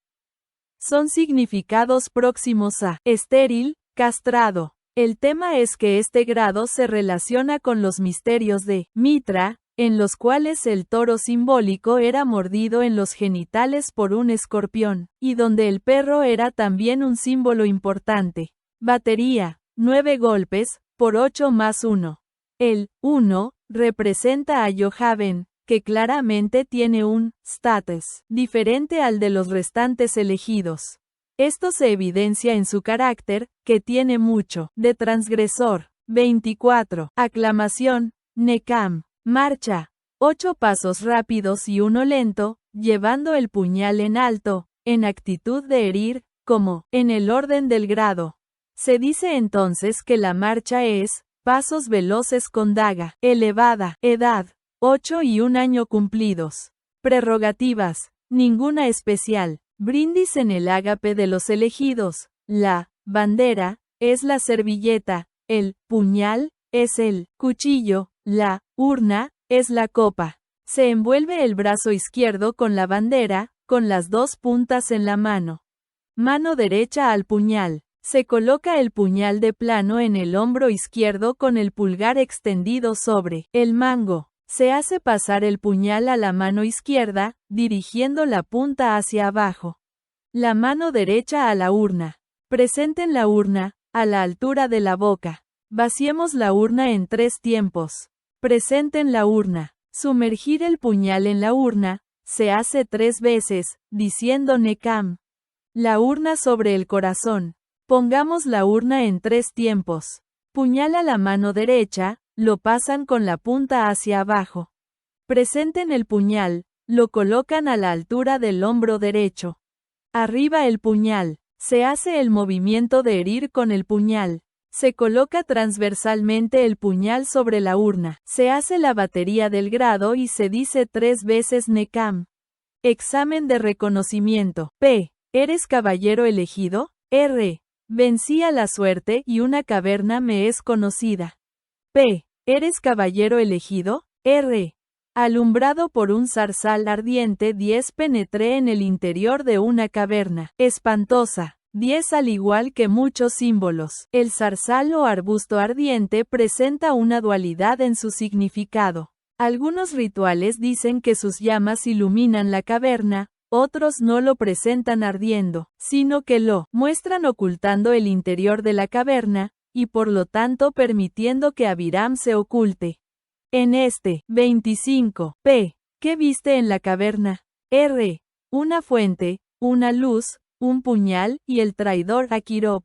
A: Son significados próximos a, estéril, castrado. El tema es que este grado se relaciona con los misterios de, Mitra, en los cuales el toro simbólico era mordido en los genitales por un escorpión, y donde el perro era también un símbolo importante. Batería, 9 golpes, por 8 más 1. El 1 representa a Yohaven, que claramente tiene un status diferente al de los restantes elegidos. Esto se evidencia en su carácter, que tiene mucho de transgresor. 24. Aclamación, Nekam. Marcha. 8 pasos rápidos y 1 lento, llevando el puñal en alto, en actitud de herir, como, en el orden del grado. Se dice entonces que la marcha es, pasos veloces con daga, elevada, edad, 8 y 1 año cumplidos. Prerrogativas, ninguna especial. Brindis en el ágape de los elegidos. La bandera es la servilleta, el puñal es el cuchillo, la urna es la copa. Se envuelve el brazo izquierdo con la bandera, con las 2 puntas en la mano. Mano derecha al puñal. Se coloca el puñal de plano en el hombro izquierdo con el pulgar extendido sobre el mango. Se hace pasar el puñal a la mano izquierda, dirigiendo la punta hacia abajo. La mano derecha a la urna. Presenten la urna, a la altura de la boca. Vaciemos la urna en 3 tiempos. Presenten la urna. Sumergir el puñal en la urna, se hace 3 veces, diciendo Nekam. La urna sobre el corazón. Pongamos la urna en 3 tiempos. Puñal a la mano derecha, lo pasan con la punta hacia abajo. Presenten el puñal, lo colocan a la altura del hombro derecho. Arriba el puñal, se hace el movimiento de herir con el puñal. Se coloca transversalmente el puñal sobre la urna. Se hace la batería del grado y se dice 3 veces Nekam. Examen de reconocimiento. P. ¿Eres caballero elegido? R. Vencí a la suerte y una caverna me es conocida. P. ¿Eres caballero elegido? R. Alumbrado por un zarzal ardiente 10 penetré en el interior de una caverna espantosa. 10 al igual que muchos símbolos. El zarzal o arbusto ardiente presenta una dualidad en su significado. Algunos rituales dicen que sus llamas iluminan la caverna, otros no lo presentan ardiendo, sino que lo muestran ocultando el interior de la caverna, y por lo tanto permitiendo que Abiram se oculte. En este 25. P. ¿Qué viste en la caverna? R. Una fuente, una luz, un puñal, y el traidor Akirop.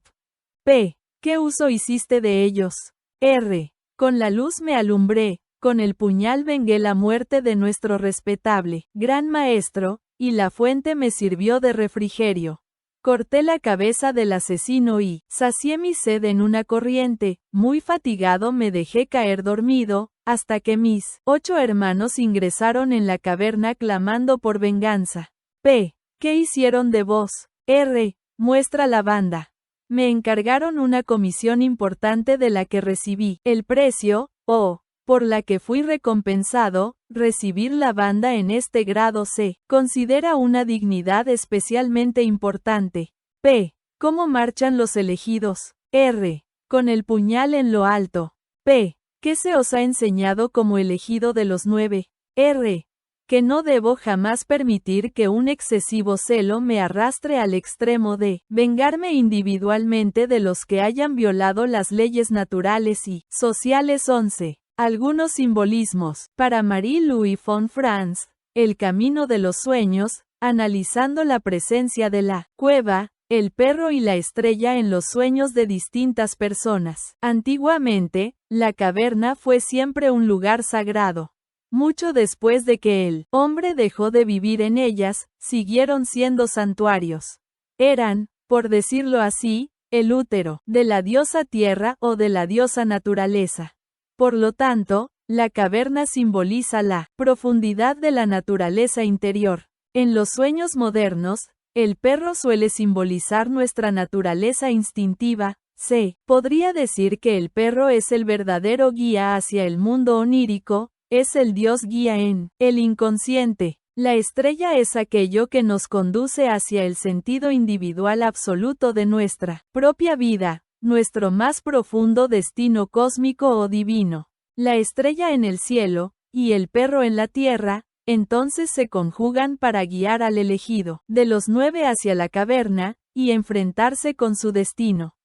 A: P. ¿Qué uso hiciste de ellos? R. Con la luz me alumbré, con el puñal vengué la muerte de nuestro respetable gran maestro, y la fuente me sirvió de refrigerio. Corté la cabeza del asesino y sacié mi sed en una corriente, muy fatigado me dejé caer dormido, hasta que mis 8 hermanos ingresaron en la caverna clamando por venganza. P. ¿Qué hicieron de vos? R. Muestra la banda. Me encargaron una comisión importante de la que recibí el precio, o, por la que fui recompensado, recibir la banda en este grado se considera una dignidad especialmente importante. P. ¿Cómo marchan los elegidos? R. Con el puñal en lo alto. P. ¿Qué se os ha enseñado como elegido de los 9? R. Que no debo jamás permitir que un excesivo celo me arrastre al extremo de vengarme individualmente de los que hayan violado las leyes naturales y sociales. 11. Algunos simbolismos. Para Marie-Louise von Franz, El camino de los sueños, analizando la presencia de la cueva, el perro y la estrella en los sueños de distintas personas. Antiguamente, la caverna fue siempre un lugar sagrado. Mucho después de que el hombre dejó de vivir en ellas, siguieron siendo santuarios. Eran, por decirlo así, el útero de la diosa tierra o de la diosa naturaleza. Por lo tanto, la caverna simboliza la profundidad de la naturaleza interior. En los sueños modernos, el perro suele simbolizar nuestra naturaleza instintiva. Se podría decir que el perro es el verdadero guía hacia el mundo onírico, es el Dios guía en el inconsciente. La estrella es aquello que nos conduce hacia el sentido individual absoluto de nuestra propia vida, nuestro más profundo destino cósmico o divino. La estrella en el cielo, y el perro en la tierra, entonces se conjugan para guiar al elegido de los 9 hacia la caverna, y enfrentarse con su destino.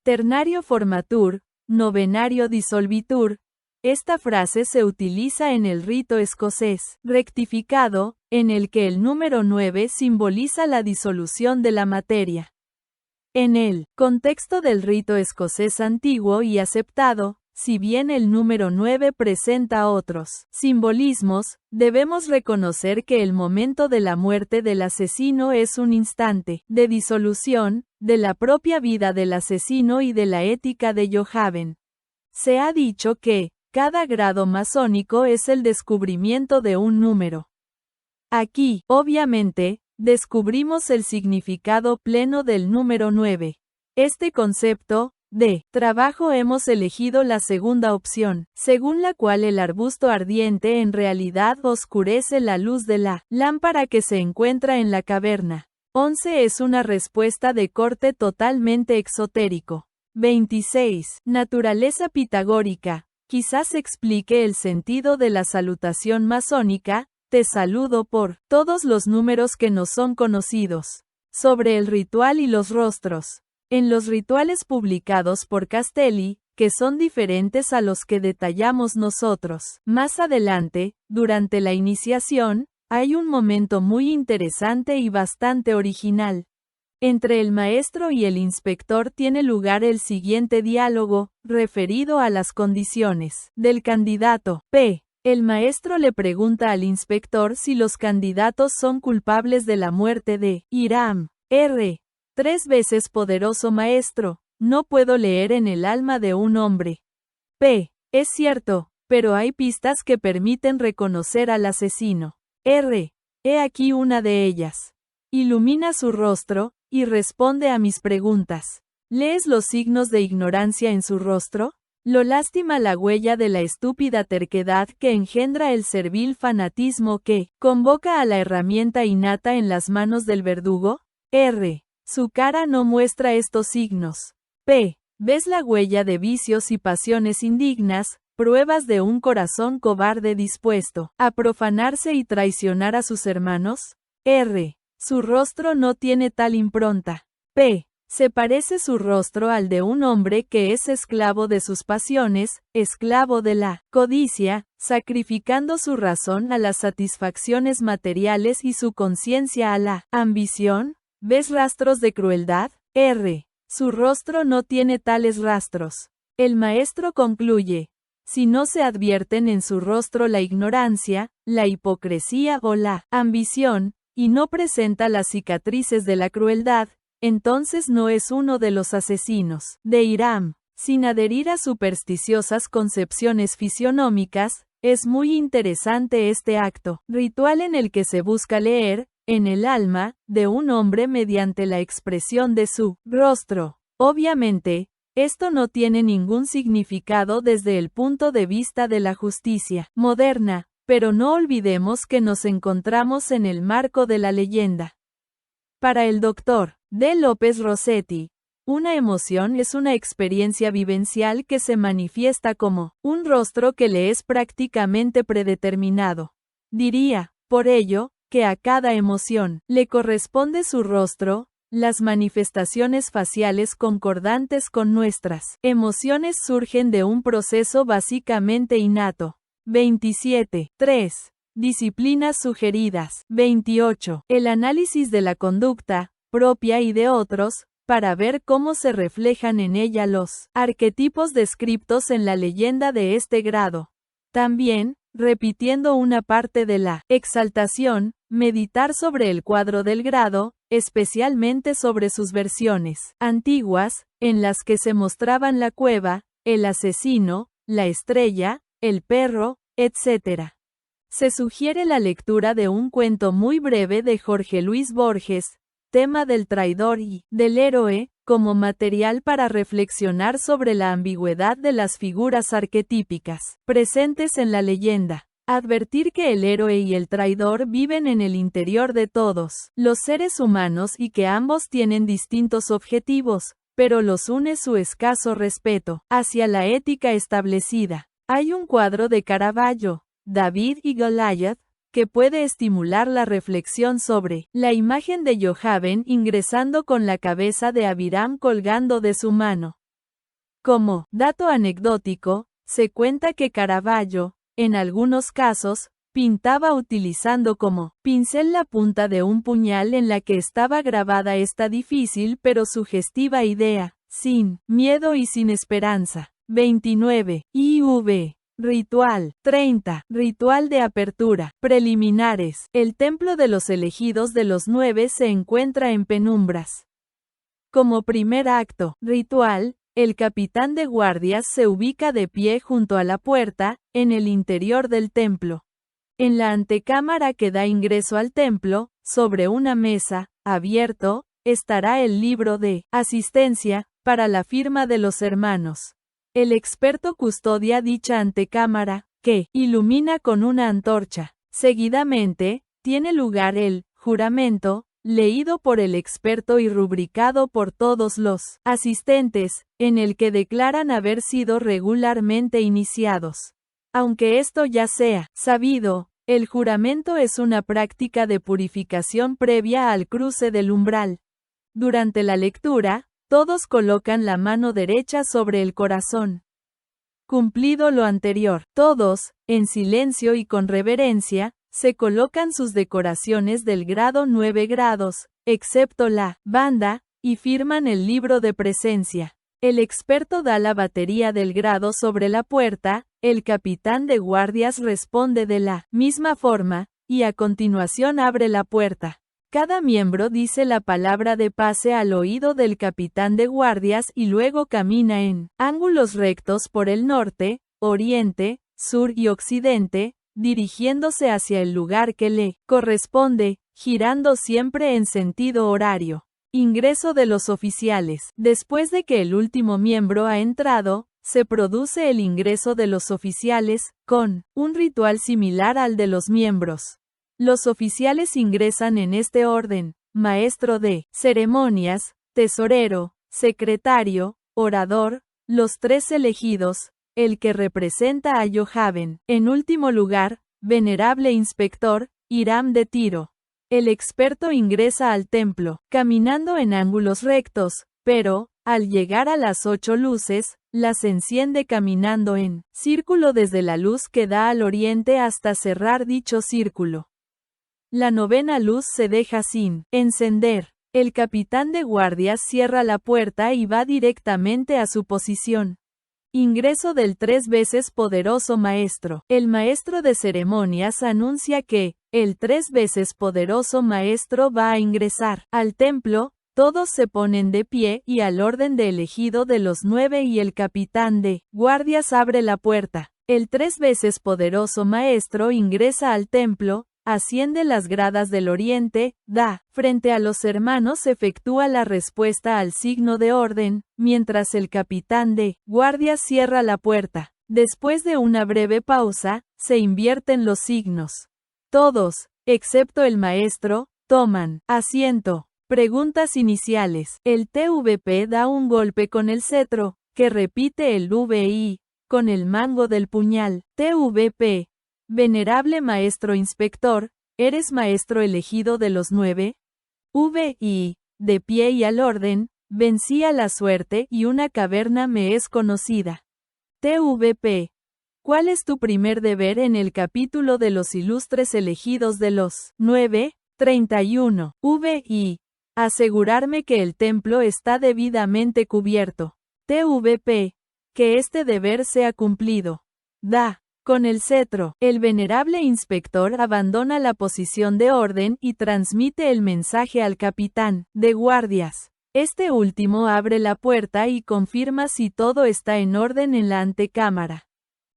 A: Ternario formatur, novenario dissolvitur. Esta frase se utiliza en el rito escocés rectificado, en el que el número 9 simboliza la disolución de la materia. En el contexto del rito escocés antiguo y aceptado, si bien el número 9 presenta otros simbolismos, debemos reconocer que el momento de la muerte del asesino es un instante de disolución de la propia vida del asesino y de la ética de Yohaven. Se ha dicho que cada grado masónico es el descubrimiento de un número. Aquí, obviamente, descubrimos el significado pleno del número 9. Este concepto de trabajo hemos elegido la segunda opción, según la cual el arbusto ardiente en realidad oscurece la luz de la lámpara que se encuentra en la caverna. 11 es una respuesta de corte totalmente exotérico. 26. Naturaleza pitagórica. Quizás explique el sentido de la salutación masónica, te saludo por todos los números que nos son conocidos. Sobre el ritual y los rostros. En los rituales publicados por Castelli, que son diferentes a los que detallamos nosotros, más adelante, durante la iniciación, hay un momento muy interesante y bastante original. Entre el maestro y el inspector tiene lugar el siguiente diálogo, referido a las condiciones del candidato. P. El maestro le pregunta al inspector si los candidatos son culpables de la muerte de Hiram. R. 3 veces poderoso maestro, no puedo leer en el alma de un hombre. P. Es cierto, pero hay pistas que permiten reconocer al asesino. R. He aquí una de ellas. Ilumina su rostro, y responde a mis preguntas. ¿Lees los signos de ignorancia en su rostro? ¿Lo lástima la huella de la estúpida terquedad que engendra el servil fanatismo que convoca a la herramienta innata en las manos del verdugo? R. Su cara no muestra estos signos. P. ¿Ves la huella de vicios y pasiones indignas, pruebas de un corazón cobarde dispuesto a profanarse y traicionar a sus hermanos? R. Su rostro no tiene tal impronta. P. Se parece su rostro al de un hombre que es esclavo de sus pasiones, esclavo de la codicia, sacrificando su razón a las satisfacciones materiales y su conciencia a la ambición. ¿Ves rastros de crueldad? R. Su rostro no tiene tales rastros. El maestro concluye. Si no se advierten en su rostro la ignorancia, la hipocresía o la ambición, y no presenta las cicatrices de la crueldad, entonces no es uno de los asesinos de Hiram. Sin adherir a supersticiosas concepciones fisionómicas, es muy interesante este acto ritual en el que se busca leer, en el alma, de un hombre mediante la expresión de su rostro. Obviamente, esto no tiene ningún significado desde el punto de vista de la justicia moderna, pero no olvidemos que nos encontramos en el marco de la leyenda. Para el Dr. D. López Rossetti, una emoción es una experiencia vivencial que se manifiesta como un rostro que le es prácticamente predeterminado. Diría, por ello, que a cada emoción le corresponde su rostro, las manifestaciones faciales concordantes con nuestras emociones surgen de un proceso básicamente innato. 27. 3. Disciplinas sugeridas. 28. El análisis de la conducta, propia y de otros, para ver cómo se reflejan en ella los arquetipos descritos en la leyenda de este grado. También, repitiendo una parte de la exaltación, meditar sobre el cuadro del grado, especialmente sobre sus versiones antiguas, en las que se mostraban la cueva, el asesino, la estrella, el perro, etc. Se sugiere la lectura de un cuento muy breve de Jorge Luis Borges, tema del traidor y del héroe, como material para reflexionar sobre la ambigüedad de las figuras arquetípicas presentes en la leyenda. Advertir que el héroe y el traidor viven en el interior de todos los seres humanos y que ambos tienen distintos objetivos, pero los une su escaso respeto hacia la ética establecida. Hay un cuadro de Caravaggio, David y Goliath, que puede estimular la reflexión sobre la imagen de Johaven ingresando con la cabeza de Abiram colgando de su mano. Como dato anecdótico, se cuenta que Caravaggio, en algunos casos, pintaba utilizando como pincel la punta de un puñal en la que estaba grabada esta difícil pero sugestiva idea, sin miedo y sin esperanza. 29. IV. Ritual. 30. Ritual de apertura. Preliminares. El templo de los elegidos de los 9 se encuentra en penumbras. Como primer acto ritual, el capitán de guardias se ubica de pie junto a la puerta, en el interior del templo. En la antecámara que da ingreso al templo, sobre una mesa, abierto, estará el libro de asistencia, para la firma de los hermanos. El experto custodia dicha antecámara, que ilumina con una antorcha. Seguidamente, tiene lugar el juramento, leído por el experto y rubricado por todos los asistentes, en el que declaran haber sido regularmente iniciados. Aunque esto ya sea sabido, el juramento es una práctica de purificación previa al cruce del umbral. Durante la lectura, todos colocan la mano derecha sobre el corazón. Cumplido lo anterior, todos, en silencio y con reverencia, se colocan sus decoraciones del grado 9 grados, excepto la banda, y firman el libro de presencia. El experto da la batería del grado sobre la puerta, el capitán de guardias responde de la misma forma, y a continuación abre la puerta. Cada miembro dice la palabra de pase al oído del capitán de guardias y luego camina en ángulos rectos por el norte, oriente, sur y occidente, dirigiéndose hacia el lugar que le corresponde, girando siempre en sentido horario. Ingreso de los oficiales. Después de que el último miembro ha entrado, se produce el ingreso de los oficiales, con un ritual similar al de los miembros. Los oficiales ingresan en este orden: maestro de ceremonias, tesorero, secretario, orador, los 3 elegidos, el que representa a Johaven. En último lugar, venerable inspector, Hiram de Tiro. El experto ingresa al templo, caminando en ángulos rectos, pero, al llegar a las 8 luces, las enciende caminando en círculo desde la luz que da al oriente hasta cerrar dicho círculo. La 9ª luz se deja sin encender. El capitán de guardias cierra la puerta y va directamente a su posición. Ingreso del 3 veces poderoso maestro. El maestro de ceremonias anuncia que el 3 veces poderoso maestro va a ingresar al templo. Todos se ponen de pie y al orden de elegido de los 9 y el capitán de guardias abre la puerta. El 3 veces poderoso maestro ingresa al templo, asciende las gradas del oriente, da, frente a los hermanos efectúa la respuesta al signo de orden, mientras el capitán de guardia cierra la puerta. Después de una breve pausa, se invierten los signos. Todos, excepto el maestro, toman asiento. Preguntas iniciales. El TVP da un golpe con el cetro, que repite el VI, con el mango del puñal. TVP. Venerable maestro inspector, ¿eres maestro elegido de los 9? VI. De pie y al orden, vencí a la suerte y una caverna me es conocida. TVP. ¿Cuál es tu primer deber en el capítulo de los ilustres elegidos de los 9? 31. VI. Asegurarme que el templo está debidamente cubierto. TVP. Que este deber sea cumplido. Da. Con el cetro, el venerable inspector abandona la posición de orden y transmite el mensaje al capitán de guardias. Este último abre la puerta y confirma si todo está en orden en la antecámara.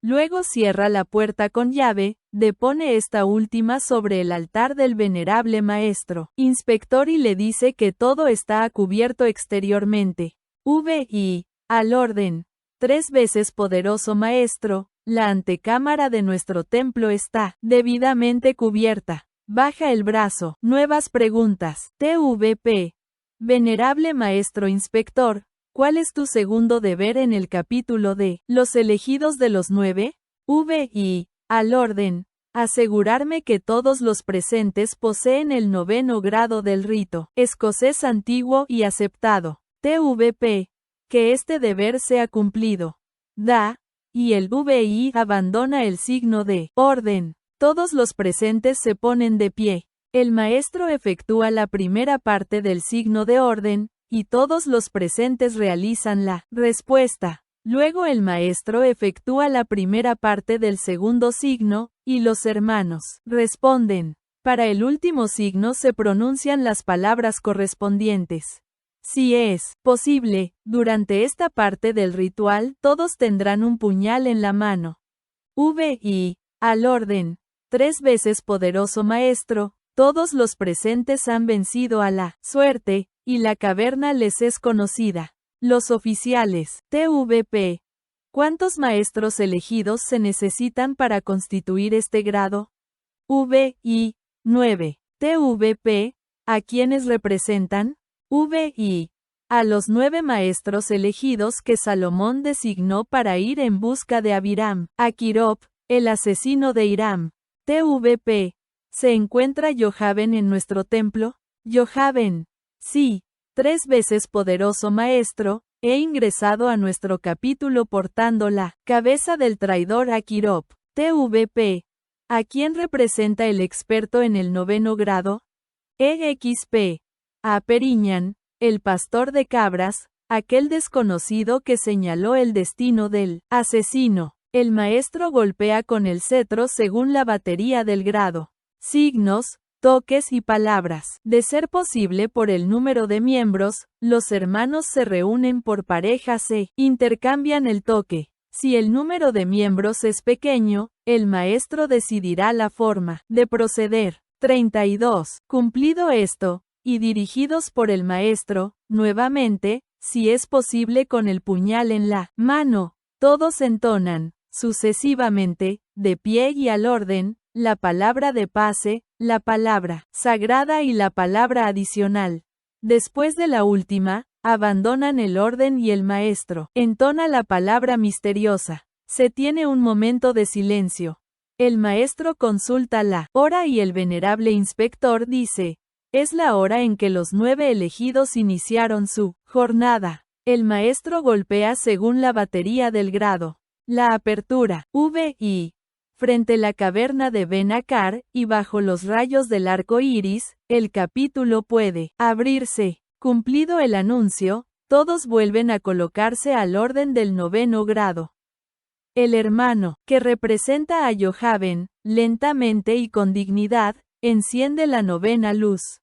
A: Luego cierra la puerta con llave, depone esta última sobre el altar del venerable maestro inspector y le dice que todo está cubierto exteriormente. VI. Al orden. 3 veces poderoso maestro, la antecámara de nuestro templo está debidamente cubierta. Baja el brazo. Nuevas preguntas. TVP. Venerable maestro inspector, ¿cuál es tu segundo deber en el capítulo de los elegidos de los 9? VI. Al orden. Asegurarme que todos los presentes poseen el 9º grado del rito escocés antiguo y aceptado. TVP. Que este deber sea cumplido. Da. Y el VI abandona el signo de orden. Todos los presentes se ponen de pie. El maestro efectúa la primera parte del signo de orden, y todos los presentes realizan la respuesta. Luego el maestro efectúa la primera parte del segundo signo, y los hermanos responden. Para el último signo se pronuncian las palabras correspondientes. Si es posible, durante esta parte del ritual todos tendrán un puñal en la mano. VI. Al orden. 3 veces poderoso maestro, todos los presentes han vencido a la suerte, y la caverna les es conocida. Los oficiales. TVP. ¿Cuántos maestros elegidos se necesitan para constituir este grado? VI. 9. TVP. ¿A quiénes representan? VI. A los 9 maestros elegidos que Salomón designó para ir en busca de Abiram, Aquirop, el asesino de Hiram. TVP. ¿Se encuentra Johaben en nuestro templo? Johaben. Sí. 3 veces poderoso maestro, he ingresado a nuestro capítulo portando la cabeza del traidor Aquirop. TVP. ¿A quién representa el experto en el 9º grado? EXP. A Periñan, el pastor de cabras, aquel desconocido que señaló el destino del asesino. El maestro golpea con el cetro según la batería del grado. Signos, toques y palabras. De ser posible por el número de miembros, los hermanos se reúnen por parejas e intercambian el toque. Si el número de miembros es pequeño, el maestro decidirá la forma de proceder. 32. Cumplido esto, y dirigidos por el maestro, nuevamente, si es posible con el puñal en la mano, todos entonan, sucesivamente, de pie y al orden, la palabra de pase, la palabra sagrada y la palabra adicional. Después de la última, abandonan el orden y el maestro entona la palabra misteriosa. Se tiene un momento de silencio. El maestro consulta la hora y el venerable inspector dice, es la hora en que los 9 elegidos iniciaron su jornada. El maestro golpea según la batería del grado. La apertura, VI. Frente la caverna de Ben-Akar, y bajo los rayos del arco iris, el capítulo puede abrirse. Cumplido el anuncio, todos vuelven a colocarse al orden del 9º grado. El hermano, que representa a Johaben, lentamente y con dignidad, enciende la 9ª luz.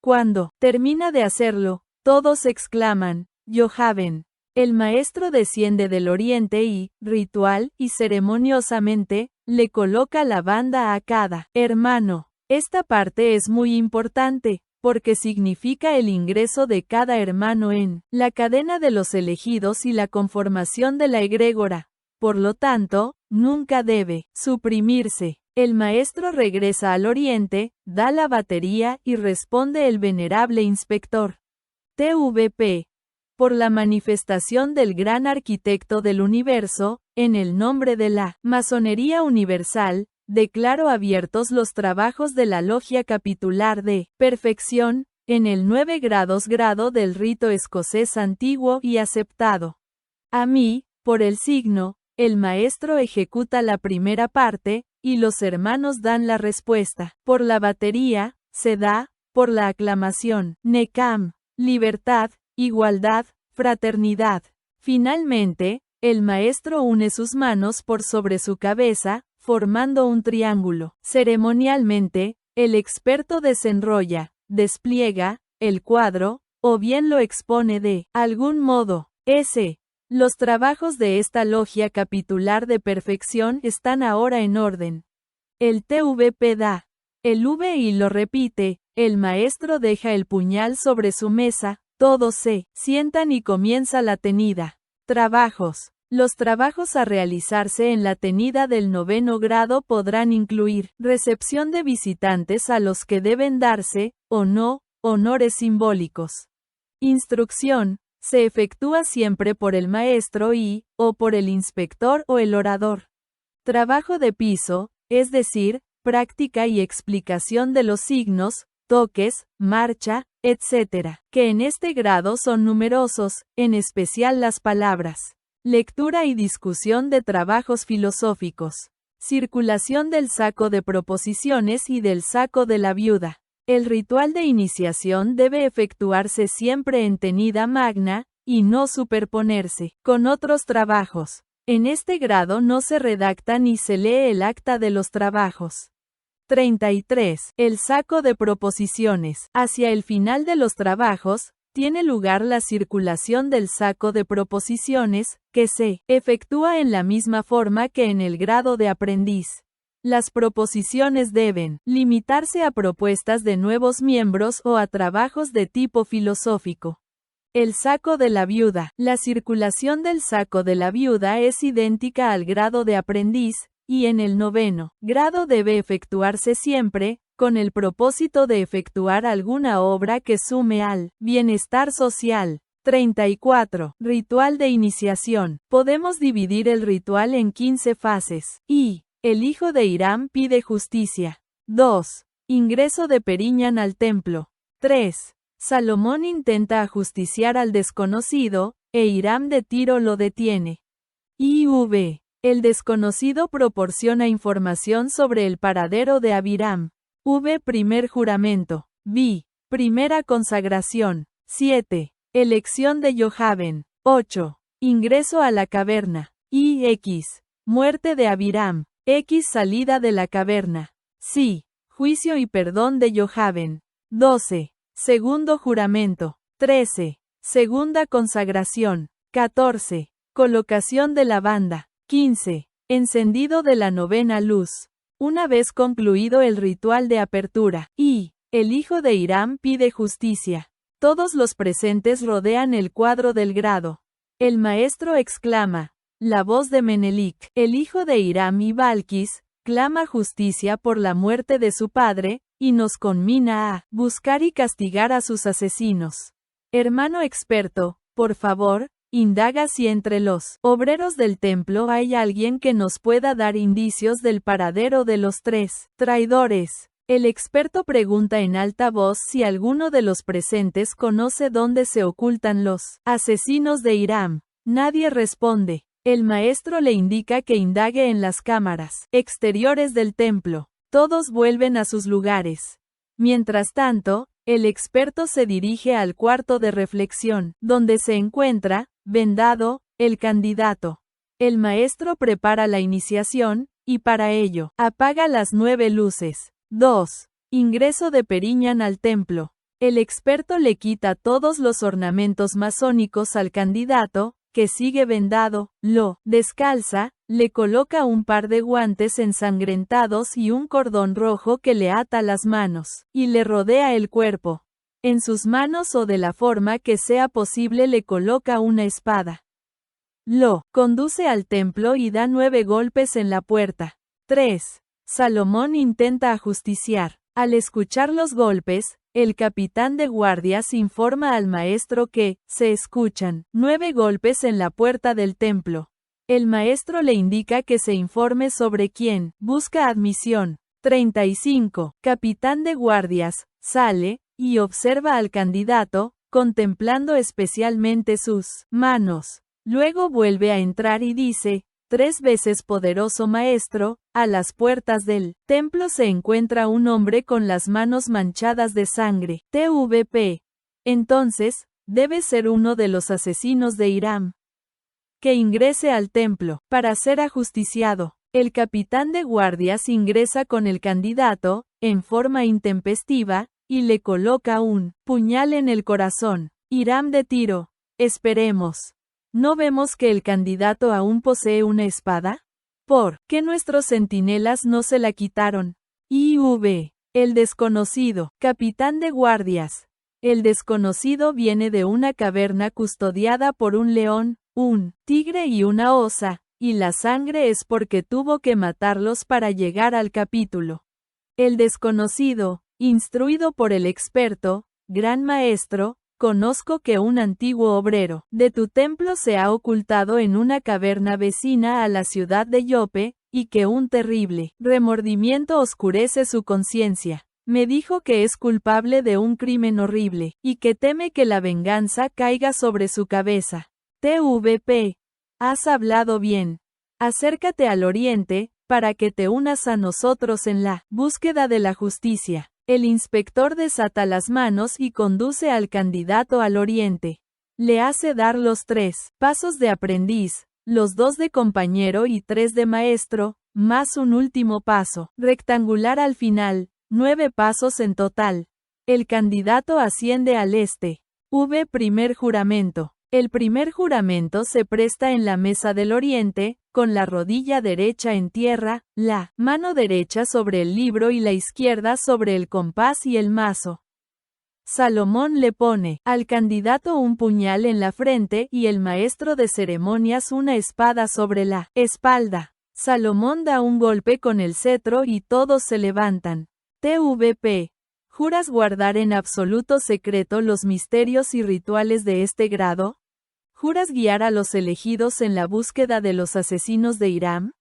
A: Cuando termina de hacerlo, todos exclaman, Johaben. El maestro desciende del oriente y, ritual y ceremoniosamente, le coloca la banda a cada hermano. Esta parte es muy importante, porque significa el ingreso de cada hermano en la cadena de los elegidos y la conformación de la egrégora. Por lo tanto, nunca debe suprimirse. El maestro regresa al oriente, da la batería y responde el venerable inspector. TVP. Por la manifestación del gran arquitecto del universo, en el nombre de la masonería universal, declaro abiertos los trabajos de la logia capitular de perfección, en el 9 grados grado del rito escocés antiguo y aceptado. A mí, por el signo, el maestro ejecuta la primera parte, y los hermanos dan la respuesta. Por la batería, se da, por la aclamación, Nekam, libertad, igualdad, fraternidad. Finalmente, el maestro une sus manos por sobre su cabeza, formando un triángulo. Ceremonialmente, el experto desenrolla, despliega, el cuadro, o bien lo expone de algún modo. Los trabajos de esta logia capitular de perfección están ahora en orden. El TVP da el V y lo repite, el maestro deja el puñal sobre su mesa, todos se sientan y comienza la tenida. Trabajos. Los trabajos a realizarse en la tenida del 9º grado podrán incluir recepción de visitantes a los que deben darse, o no, honores simbólicos. Instrucción. Se efectúa siempre por el maestro y, o por el inspector o el orador. Trabajo de piso, es decir, práctica y explicación de los signos, toques, marcha, etc., que en este grado son numerosos, en especial las palabras. Lectura y discusión de trabajos filosóficos. Circulación del saco de proposiciones y del saco de la viuda. El ritual de iniciación debe efectuarse siempre en tenida magna, y no superponerse con otros trabajos. En este grado no se redacta ni se lee el acta de los trabajos. 33. El saco de proposiciones. Hacia el final de los trabajos, tiene lugar la circulación del saco de proposiciones, que se efectúa en la misma forma que en el grado de aprendiz. Las proposiciones deben limitarse a propuestas de nuevos miembros o a trabajos de tipo filosófico. El saco de la viuda. La circulación del saco de la viuda es idéntica al grado de aprendiz, y en el 9º grado debe efectuarse siempre, con el propósito de efectuar alguna obra que sume al bienestar social. 34. Ritual de iniciación. Podemos dividir el ritual en 15 fases. El hijo de Hiram pide justicia. 2. Ingreso de Periñan al templo. 3. Salomón intenta ajusticiar al desconocido, e Hiram de Tiro lo detiene. IV. El desconocido proporciona información sobre el paradero de Abiram. V. Primer juramento. V. Primera consagración. 7. Elección de Johaben. 8. Ingreso a la caverna. X. Muerte de Abiram. X. Salida de la caverna. Sí. Juicio y perdón de Johaben. 12. Segundo juramento. 13. Segunda consagración. 14. Colocación de la banda. 15. Encendido de la 9ª luz. Una vez concluido el ritual de apertura, el hijo de Hiram pide justicia. Todos los presentes rodean el cuadro del grado. El maestro exclama. La voz de Menelik, el hijo de Hiram y Balquis, clama justicia por la muerte de su padre, y nos conmina a buscar y castigar a sus asesinos. Hermano experto, por favor, indaga si entre los obreros del templo hay alguien que nos pueda dar indicios del paradero de los 3 traidores. El experto pregunta en alta voz si alguno de los presentes conoce dónde se ocultan los asesinos de Hiram. Nadie responde. El maestro le indica que indague en las cámaras exteriores del templo. Todos vuelven a sus lugares. Mientras tanto, el experto se dirige al cuarto de reflexión, donde se encuentra, vendado, el candidato. El maestro prepara la iniciación, y para ello, apaga las 9 luces. 2. Ingreso de Periñan al templo. El experto le quita todos los ornamentos masónicos al candidato, que sigue vendado, lo descalza, le coloca un par de guantes ensangrentados y un cordón rojo que le ata las manos, y le rodea el cuerpo. En sus manos o de la forma que sea posible le coloca una espada. Lo conduce al templo y da 9 golpes en la puerta. 3. Salomón intenta ajusticiar. Al escuchar los golpes, el capitán de guardias informa al maestro que, se escuchan 9 golpes en la puerta del templo. El maestro le indica que se informe sobre quién busca admisión. 35. Capitán de guardias, sale, y observa al candidato, contemplando especialmente sus manos. Luego vuelve a entrar y dice, 3 veces poderoso maestro, a las puertas del templo se encuentra un hombre con las manos manchadas de sangre. TVP. Entonces, debe ser uno de los asesinos de Hiram. Que ingrese al templo, para ser ajusticiado. El capitán de guardias ingresa con el candidato, en forma intempestiva, y le coloca un puñal en el corazón. Hiram de Tiro. Esperemos. ¿No vemos que el candidato aún posee una espada? ¿Por qué nuestros centinelas no se la quitaron? IV. El desconocido, capitán de guardias. El desconocido viene de una caverna custodiada por un león, un tigre y una osa, y la sangre es porque tuvo que matarlos para llegar al capítulo. El desconocido, instruido por el experto, gran maestro, conozco que un antiguo obrero de tu templo se ha ocultado en una caverna vecina a la ciudad de Yope, y que un terrible remordimiento oscurece su conciencia. Me dijo que es culpable de un crimen horrible, y que teme que la venganza caiga sobre su cabeza. TVP. Has hablado bien. Acércate al oriente, para que te unas a nosotros en la búsqueda de la justicia. El inspector desata las manos y conduce al candidato al oriente. Le hace dar los 3 pasos de aprendiz, los 2 de compañero y 3 de maestro, más un último paso rectangular al final, 9 pasos en total. El candidato asciende al este. Primer juramento. El primer juramento se presta en la mesa del oriente, con la rodilla derecha en tierra, la mano derecha sobre el libro y la izquierda sobre el compás y el mazo. Salomón le pone al candidato un puñal en la frente y el maestro de ceremonias una espada sobre la espalda. Salomón da un golpe con el cetro y todos se levantan. TVP. ¿Juras guardar en absoluto secreto los misterios y rituales de este grado? ¿Juras guiar a los elegidos en la búsqueda de los asesinos de Hiram?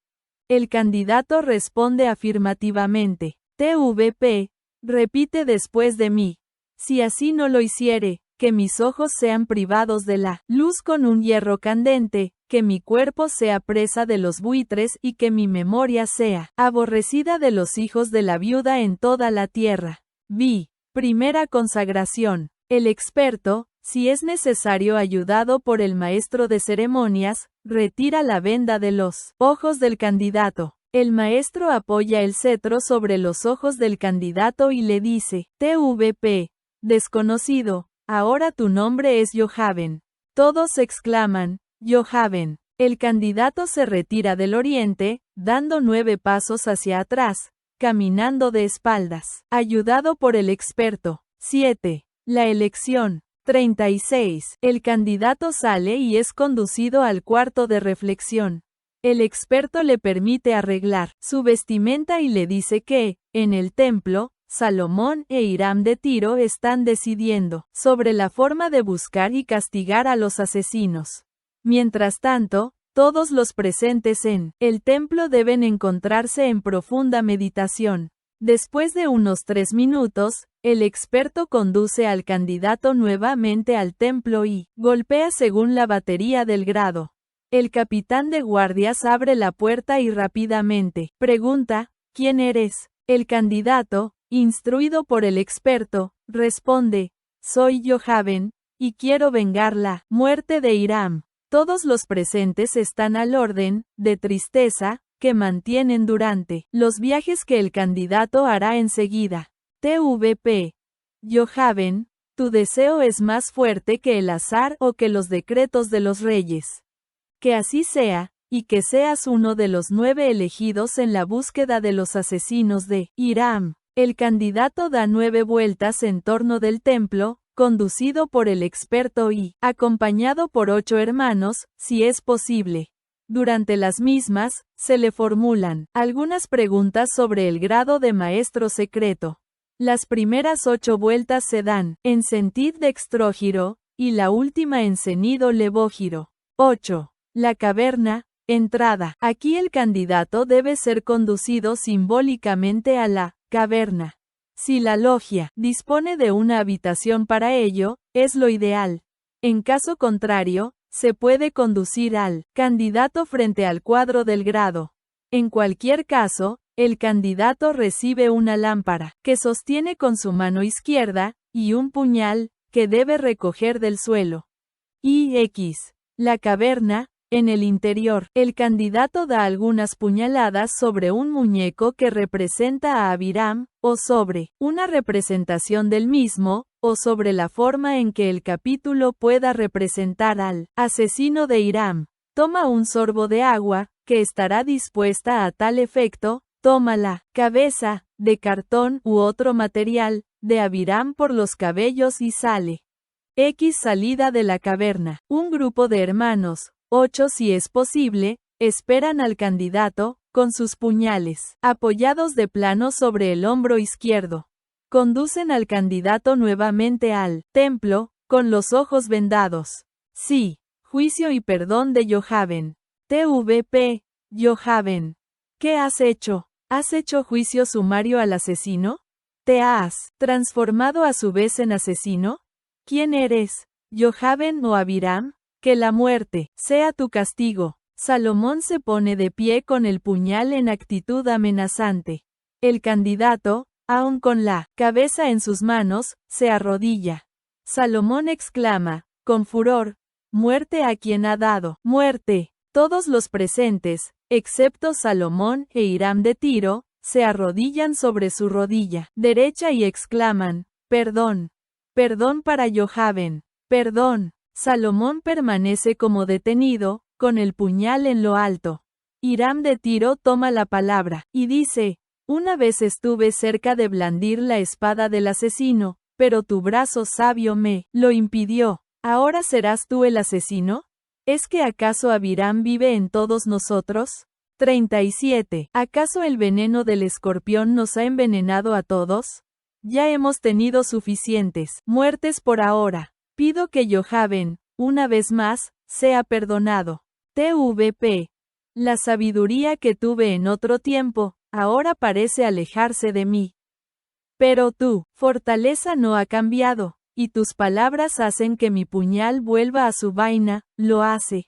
A: El candidato responde afirmativamente. TVP. Repite después de mí. Si así no lo hiciere, que mis ojos sean privados de la luz con un hierro candente, que mi cuerpo sea presa de los buitres y que mi memoria sea aborrecida de los hijos de la viuda en toda la tierra. Primera consagración. El experto, si es necesario ayudado por el maestro de ceremonias, retira la venda de los ojos del candidato. El maestro apoya el cetro sobre los ojos del candidato y le dice, TVP. Desconocido, ahora tu nombre es Johaben. Todos exclaman, Johaben. El candidato se retira del oriente, dando 9 pasos hacia atrás, caminando de espaldas, ayudado por el experto. 7. La elección. 36. El candidato sale y es conducido al cuarto de reflexión. El experto le permite arreglar su vestimenta y le dice que, en el templo, Salomón e Hiram de Tiro están decidiendo sobre la forma de buscar y castigar a los asesinos. Mientras tanto, todos los presentes en el templo deben encontrarse en profunda meditación. Después de unos 3 minutos, el experto conduce al candidato nuevamente al templo y golpea según la batería del grado. El capitán de guardias abre la puerta y rápidamente pregunta, ¿quién eres? El candidato, instruido por el experto, responde, soy Johaben, y quiero vengar la muerte de Hiram. Todos los presentes están al orden, de tristeza, que mantienen durante los viajes que el candidato hará enseguida. TVP. Johaben, Tu deseo es más fuerte que el azar o que los decretos de los reyes. Que así sea, y que seas uno de los 9 elegidos en la búsqueda de los asesinos de Hiram. El candidato da 9 vueltas en torno del templo, conducido por el experto y acompañado por 8 hermanos, si es posible. Durante las mismas, se le formulan algunas preguntas sobre el grado de maestro secreto. Las primeras 8 vueltas se dan en sentido dextrógiro, y la última en sentido levógiro. 8. La caverna, entrada. Aquí el candidato debe ser conducido simbólicamente a la caverna. Si la logia dispone de una habitación para ello, es lo ideal. En caso contrario, se puede conducir al candidato frente al cuadro del grado. En cualquier caso, el candidato recibe una lámpara, que sostiene con su mano izquierda, y un puñal, que debe recoger del suelo. X. La caverna. En el interior, el candidato da algunas puñaladas sobre un muñeco que representa a Abiram, o sobre una representación del mismo, o sobre la forma en que el capítulo pueda representar al asesino de Hiram. Toma un sorbo de agua, que estará dispuesta a tal efecto, toma la cabeza, de cartón u otro material, de Abiram por los cabellos y sale. X. Salida de la caverna. Un grupo de hermanos, 8 si es posible, esperan al candidato, con sus puñales apoyados de plano sobre el hombro izquierdo. Conducen al candidato nuevamente al templo, con los ojos vendados. Sí. Juicio y perdón de Yohaven. TVP. Yohaven. ¿Qué has hecho? ¿Has hecho juicio sumario al asesino? ¿Te has transformado a su vez en asesino? ¿Quién eres? ¿Yohaven o Abiram? Que la muerte sea tu castigo. Salomón se pone de pie con el puñal en actitud amenazante. El candidato, aun con la cabeza en sus manos, se arrodilla. Salomón exclama, con furor, «Muerte a quien ha dado muerte». Todos los presentes, excepto Salomón e Hiram de Tiro, se arrodillan sobre su rodilla derecha y exclaman, «Perdón. Perdón para Yohaven. Perdón». Salomón permanece como detenido, con el puñal en lo alto. Hiram de Tiro toma la palabra, y dice, «Una vez estuve cerca de blandir la espada del asesino, pero tu brazo sabio me lo impidió. ¿Ahora serás tú el asesino? ¿Es que acaso Abiram vive en todos nosotros?» 37. ¿Acaso el veneno del escorpión nos ha envenenado a todos? Ya hemos tenido suficientes muertes por ahora. Pido que Yohaven, una vez más, sea perdonado. TVP. La sabiduría que tuve en otro tiempo, ahora parece alejarse de mí. Pero tu fortaleza no ha cambiado, y tus palabras hacen que mi puñal vuelva a su vaina, lo hace.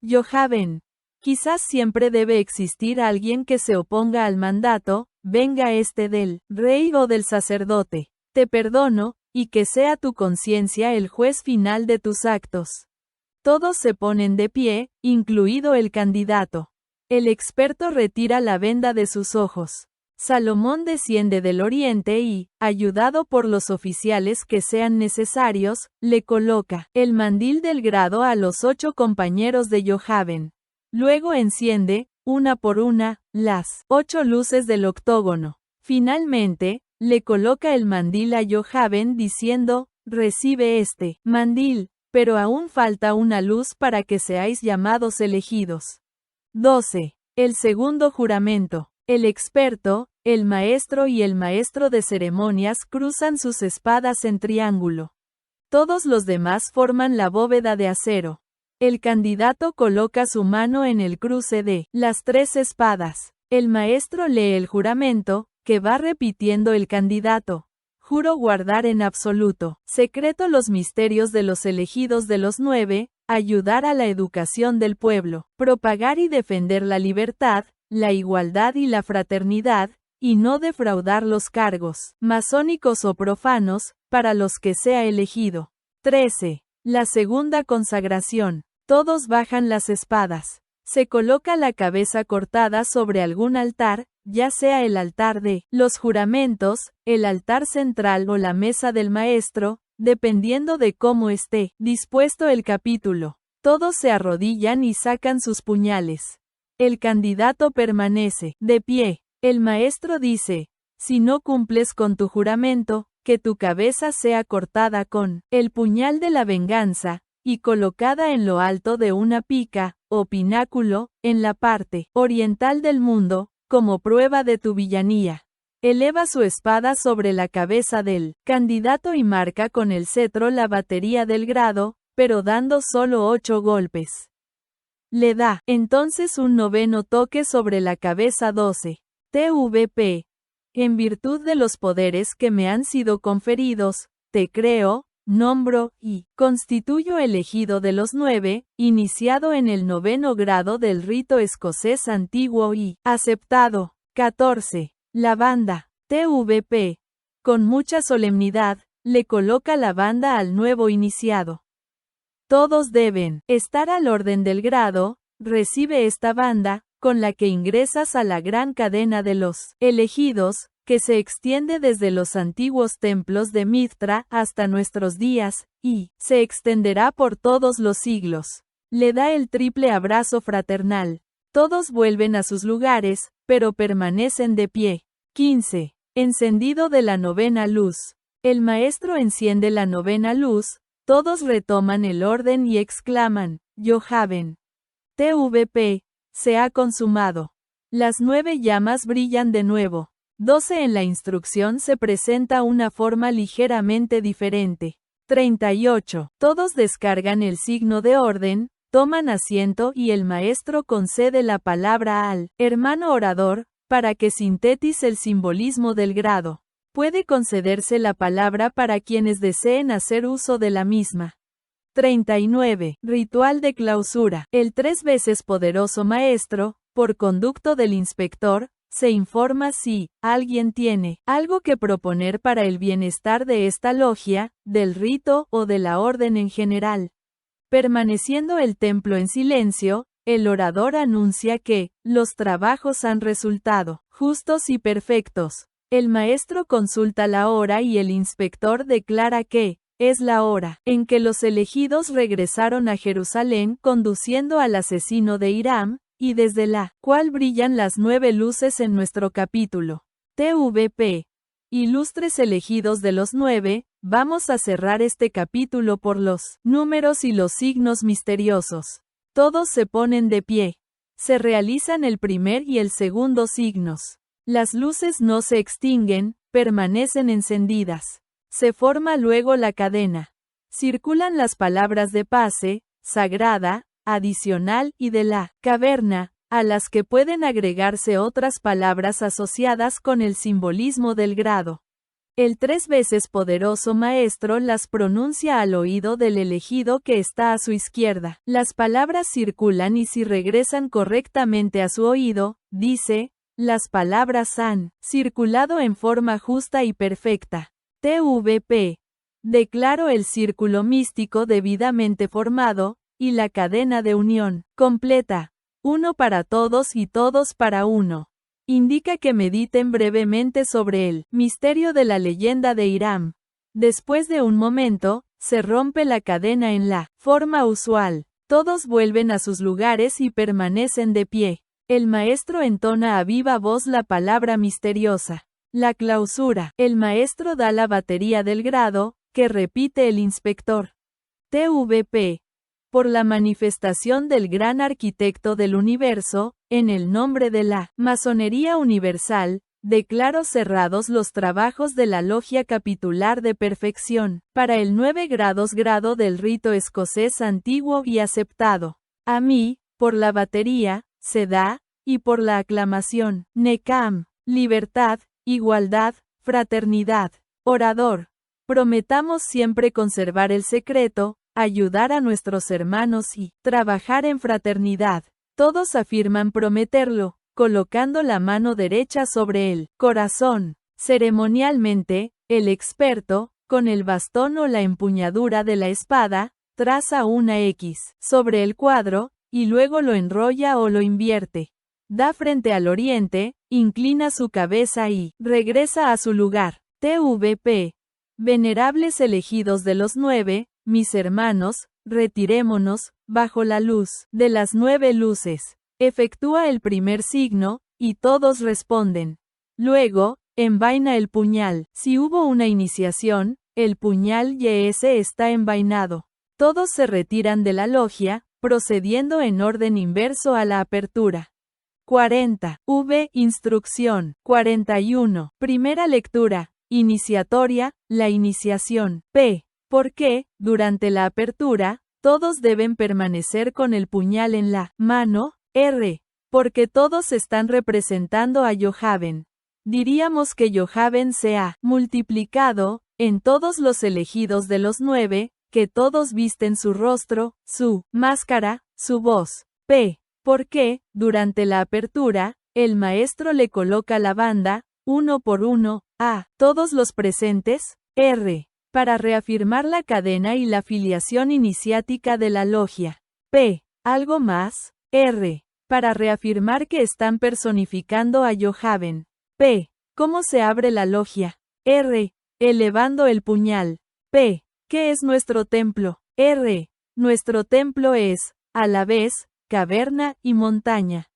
A: Yohaven. Quizás siempre debe existir alguien que se oponga al mandato, venga este del rey o del sacerdote. Te perdono, y que sea tu conciencia el juez final de tus actos. Todos se ponen de pie, incluido el candidato. El experto retira la venda de sus ojos. Salomón desciende del oriente y, ayudado por los oficiales que sean necesarios, le coloca el mandil del grado a los 8 compañeros de Yohaven. Luego enciende, una por una, las 8 luces del octógono. Finalmente, le coloca el mandil a Yohaven diciendo, «Recibe este mandil, pero aún falta una luz para que seáis llamados elegidos». 12. El segundo juramento. El experto, el maestro y el maestro de ceremonias cruzan sus espadas en triángulo. Todos los demás forman la bóveda de acero. El candidato coloca su mano en el cruce de las 3 espadas. El maestro lee el juramento, que va repitiendo el candidato. Juro guardar en absoluto secreto los misterios de los elegidos de los 9, ayudar a la educación del pueblo, propagar y defender la libertad, la igualdad y la fraternidad, y no defraudar los cargos, masónicos o profanos, para los que sea elegido. 13. La segunda consagración. Todos bajan las espadas. Se coloca la cabeza cortada sobre algún altar, ya sea el altar de los juramentos, el altar central o la mesa del maestro, dependiendo de cómo esté dispuesto el capítulo. Todos se arrodillan y sacan sus puñales. El candidato permanece de pie. El maestro dice, si no cumples con tu juramento, que tu cabeza sea cortada con el puñal de la venganza, y colocada en lo alto de una pica, o pináculo, en la parte oriental del mundo, como prueba de tu villanía. Eleva su espada sobre la cabeza del candidato y marca con el cetro la batería del grado, pero dando solo 8 golpes. Le da, entonces, un noveno toque sobre la cabeza 12. TVP. En virtud de los poderes que me han sido conferidos, te creo, nombro y constituyo elegido de los 9, iniciado en el 9º grado del rito escocés antiguo y aceptado. 14. La banda, TVP. Con mucha solemnidad, le coloca la banda al nuevo iniciado. Todos deben estar al orden del grado. Recibe esta banda, con la que ingresas a la gran cadena de los elegidos, que se extiende desde los antiguos templos de Mithra hasta nuestros días, y se extenderá por todos los siglos. Le da el triple abrazo fraternal. Todos vuelven a sus lugares, pero permanecen de pie. 15. Encendido de la novena luz. El maestro enciende la novena luz, todos retoman el orden y exclaman, Yohaven. TVP. Se ha consumado. Las 9 llamas brillan de nuevo. 12. En la instrucción se presenta una forma ligeramente diferente. 38. Todos descargan el signo de orden, toman asiento y el maestro concede la palabra al hermano orador, para que sintetice el simbolismo del grado. Puede concederse la palabra para quienes deseen hacer uso de la misma. 39. Ritual de clausura. El 3 veces poderoso maestro, por conducto del inspector, se informa si alguien tiene algo que proponer para el bienestar de esta logia, del rito o de la orden en general. Permaneciendo el templo en silencio, el orador anuncia que los trabajos han resultado justos y perfectos. El maestro consulta la hora y el inspector declara que es la hora en que los elegidos regresaron a Jerusalén conduciendo al asesino de Hiram, y desde la cual brillan las 9 luces en nuestro capítulo. TVP. Ilustres elegidos de los 9, vamos a cerrar este capítulo por los números y los signos misteriosos. Todos se ponen de pie. Se realizan el primer y el segundo signos. Las luces no se extinguen, permanecen encendidas. Se forma luego la cadena. Circulan las palabras de pase, sagrada, adicional y de la caverna, a las que pueden agregarse otras palabras asociadas con el simbolismo del grado. El 3 veces poderoso maestro las pronuncia al oído del elegido que está a su izquierda. Las palabras circulan y si regresan correctamente a su oído, dice, las palabras han circulado en forma justa y perfecta. TVP. Declaro el círculo místico debidamente formado, y la cadena de unión completa. Uno para todos y todos para uno. Indica que mediten brevemente sobre el misterio de la leyenda de Hiram. Después de un momento, se rompe la cadena en la forma usual. Todos vuelven a sus lugares y permanecen de pie. El maestro entona a viva voz la palabra misteriosa. La clausura. El maestro da la batería del grado, que repite el inspector. TVP. Por la manifestación del gran arquitecto del universo, en el nombre de la masonería universal, declaro cerrados los trabajos de la logia capitular de perfección, para el 9 grados grado del rito escocés antiguo y aceptado. A mí, por la batería, se da, y por la aclamación, Necam, libertad, igualdad, fraternidad. Orador. Prometamos siempre conservar el secreto, ayudar a nuestros hermanos y trabajar en fraternidad. Todos afirman prometerlo, colocando la mano derecha sobre el corazón. Ceremonialmente, el experto, con el bastón o la empuñadura de la espada, traza una X sobre el cuadro, y luego lo enrolla o lo invierte. Da frente al oriente, inclina su cabeza y regresa a su lugar. TVP. Venerables elegidos de los 9, mis hermanos, retirémonos, bajo la luz de las 9 luces. Efectúa el primer signo, y todos responden. Luego, envaina el puñal. Si hubo una iniciación, el puñal YS está envainado. Todos se retiran de la logia, procediendo en orden inverso a la apertura. 40. V. Instrucción. 41. Primera lectura. Iniciatoria, la iniciación. P. ¿Por qué, durante la apertura, todos deben permanecer con el puñal en la mano? R. Porque todos están representando a Yohaven. Diríamos que Yohaven se ha multiplicado en todos los elegidos de los 9, que todos visten su rostro, su máscara, su voz. P. Porque, durante la apertura, el maestro le coloca la banda, uno por uno, a todos los presentes. R. Para reafirmar la cadena y la filiación iniciática de la logia. P. ¿Algo más? R. Para reafirmar que están personificando a Yohaven. P. ¿Cómo se abre la logia? R. Elevando el puñal. P. ¿Qué es nuestro templo? R. Nuestro templo es, a la vez, caverna y montaña.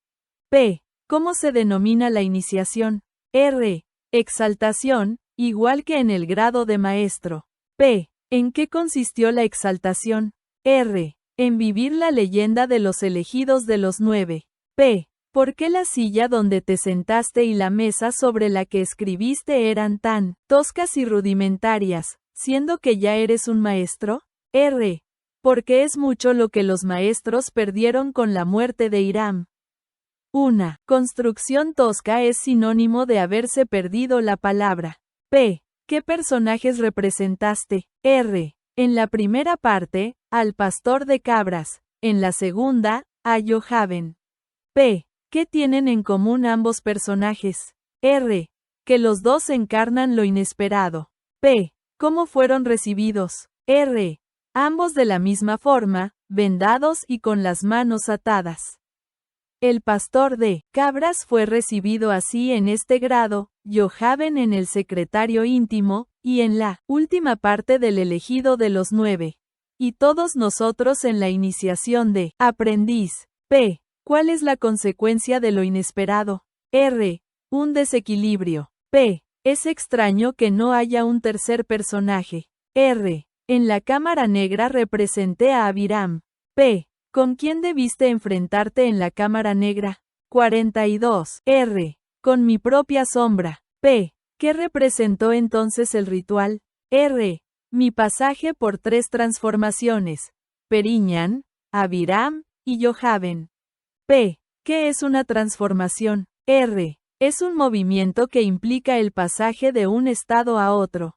A: P. ¿Cómo se denomina la iniciación? R. Exaltación, igual que en el grado de maestro. P. ¿En qué consistió la exaltación? R. En vivir la leyenda de los elegidos de los 9. P. ¿Por qué la silla donde te sentaste y la mesa sobre la que escribiste eran tan toscas y rudimentarias, siendo que ya eres un maestro? R. Porque es mucho lo que los maestros perdieron con la muerte de Hiram. Una construcción tosca es sinónimo de haberse perdido la palabra. P. ¿Qué personajes representaste? R. En la primera parte, al pastor de cabras. En la segunda, a Yohaven. P. ¿Qué tienen en común ambos personajes? R. Que los dos encarnan lo inesperado. P. ¿Cómo fueron recibidos? R. Ambos de la misma forma, vendados y con las manos atadas. El pastor de cabras fue recibido así en este grado, Yohaven en el secretario íntimo, y en la última parte del elegido de los 9. Y todos nosotros en la iniciación de aprendiz. P. ¿Cuál es la consecuencia de lo inesperado? R. Un desequilibrio. P. Es extraño que no haya un tercer personaje. R. En la cámara negra representé a Abiram. P. ¿Con quién debiste enfrentarte en la cámara negra? 42. R. Con mi propia sombra. P. ¿Qué representó entonces el ritual? R. Mi pasaje por 3 transformaciones. Periñan, Abiram y Yohaven. P. ¿Qué es una transformación? R. Es un movimiento que implica el pasaje de un estado a otro.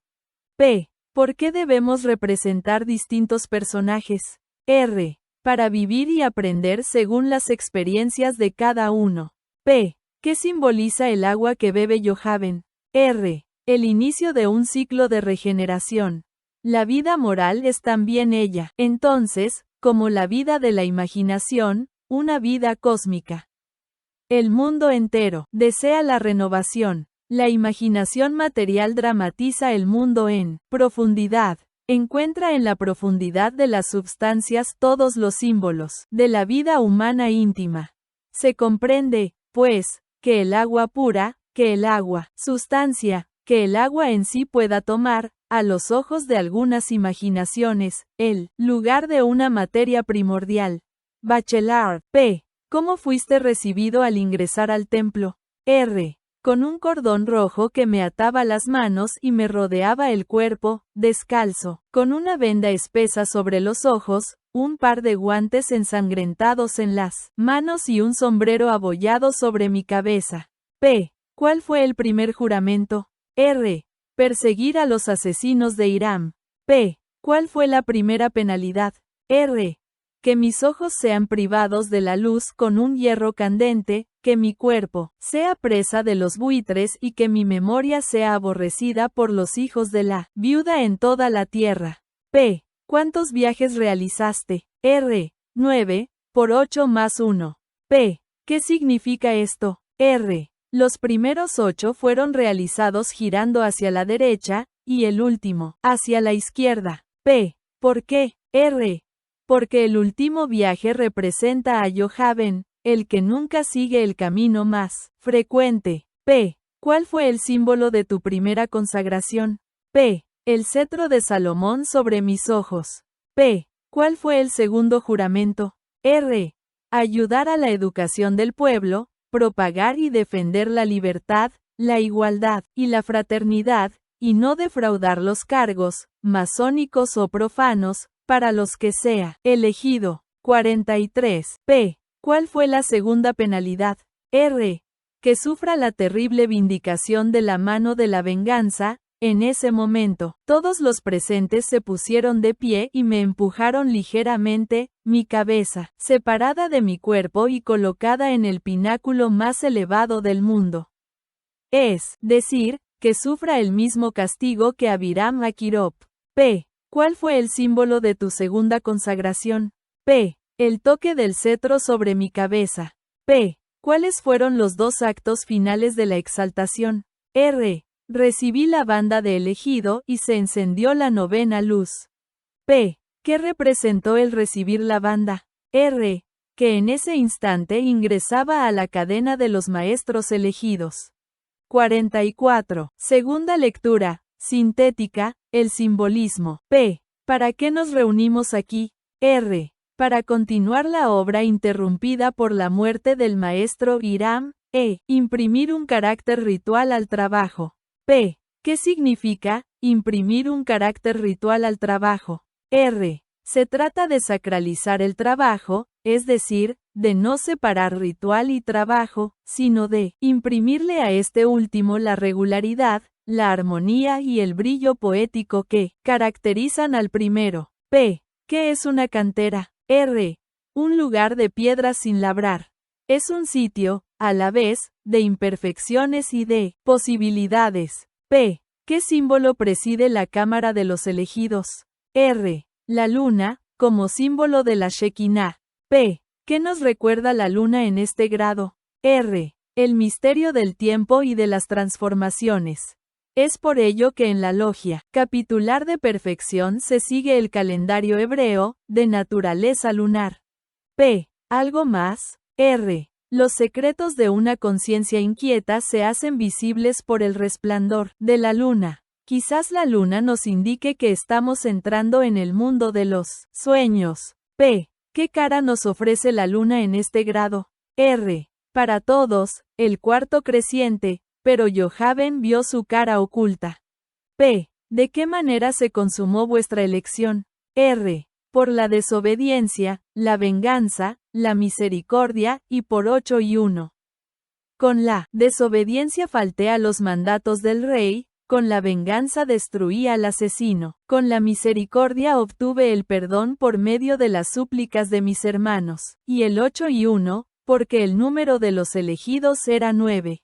A: P. ¿Por qué debemos representar distintos personajes? R. Para vivir y aprender según las experiencias de cada uno. P. ¿Qué simboliza el agua que bebe Yohaven? R. El inicio de un ciclo de regeneración. La vida moral es también ella, entonces, como la vida de la imaginación, una vida cósmica. El mundo entero desea la renovación. La imaginación material dramatiza el mundo en profundidad. Encuentra en la profundidad de las substancias todos los símbolos de la vida humana íntima. Se comprende, pues, que el agua pura, que el agua, sustancia, que el agua en sí pueda tomar, a los ojos de algunas imaginaciones, el lugar de una materia primordial. Bachelard. P. ¿Cómo fuiste recibido al ingresar al templo? R. Con un cordón rojo que me ataba las manos y me rodeaba el cuerpo, descalzo, con una venda espesa sobre los ojos, un par de guantes ensangrentados en las manos y un sombrero abollado sobre mi cabeza. P. ¿Cuál fue el primer juramento? R. Perseguir a los asesinos de Hiram. P. ¿Cuál fue la primera penalidad? R. Que mis ojos sean privados de la luz con un hierro candente, que mi cuerpo sea presa de los buitres y que mi memoria sea aborrecida por los hijos de la viuda en toda la tierra. P. ¿Cuántos viajes realizaste? R. 9, por 8 más 1. P. ¿Qué significa esto? R. Los primeros 8 fueron realizados girando hacia la derecha, y el último, hacia la izquierda. P. ¿Por qué? R. Porque el último viaje representa a Yohaven, el que nunca sigue el camino más frecuente. P. ¿Cuál fue el símbolo de tu primera consagración? P. El cetro de Salomón sobre mis ojos. P. ¿Cuál fue el segundo juramento? R. Ayudar a la educación del pueblo, propagar y defender la libertad, la igualdad y la fraternidad, y no defraudar los cargos, masónicos o profanos, para los que sea elegido. 43. P. ¿Cuál fue la segunda penalidad? R. Que sufra la terrible vindicación de la mano de la venganza. En ese momento, todos los presentes se pusieron de pie y me empujaron ligeramente, mi cabeza, separada de mi cuerpo y colocada en el pináculo más elevado del mundo. Es decir, que sufra el mismo castigo que Abiram Akirop. P. ¿Cuál fue el símbolo de tu segunda consagración? P. El toque del cetro sobre mi cabeza. P. ¿Cuáles fueron los dos actos finales de la exaltación? R. Recibí la banda de elegido y se encendió la novena luz. P. ¿Qué representó el recibir la banda? R. Que en ese instante ingresaba a la cadena de los maestros elegidos. 44. Segunda lectura, sintética, el simbolismo. P. ¿Para qué nos reunimos aquí? R. Para continuar la obra interrumpida por la muerte del maestro Hiram. E. Imprimir un carácter ritual al trabajo. P. ¿Qué significa imprimir un carácter ritual al trabajo? R. Se trata de sacralizar el trabajo, es decir, de no separar ritual y trabajo, sino de imprimirle a este último la regularidad, la armonía y el brillo poético que caracterizan al primero. P. ¿Qué es una cantera? R. Un lugar de piedras sin labrar. Es un sitio, a la vez, de imperfecciones y de posibilidades. P. ¿Qué símbolo preside la Cámara de los Elegidos? R. La luna, como símbolo de la Shekinah. P. ¿Qué nos recuerda la luna en este grado? R. El misterio del tiempo y de las transformaciones. Es por ello que en la logia capitular de perfección se sigue el calendario hebreo, de naturaleza lunar. P. ¿Algo más? R. Los secretos de una conciencia inquieta se hacen visibles por el resplandor de la luna. Quizás la luna nos indique que estamos entrando en el mundo de los sueños. P. ¿Qué cara nos ofrece la luna en este grado? R. Para todos, el cuarto creciente, pero Yohaven vio su cara oculta. P. ¿De qué manera se consumó vuestra elección? R. Por la desobediencia, la venganza, la misericordia, y por 8 y 1. Con la desobediencia falté a los mandatos del rey, con la venganza destruí al asesino, con la misericordia obtuve el perdón por medio de las súplicas de mis hermanos, y el 8 y 1, porque el número de los elegidos era 9.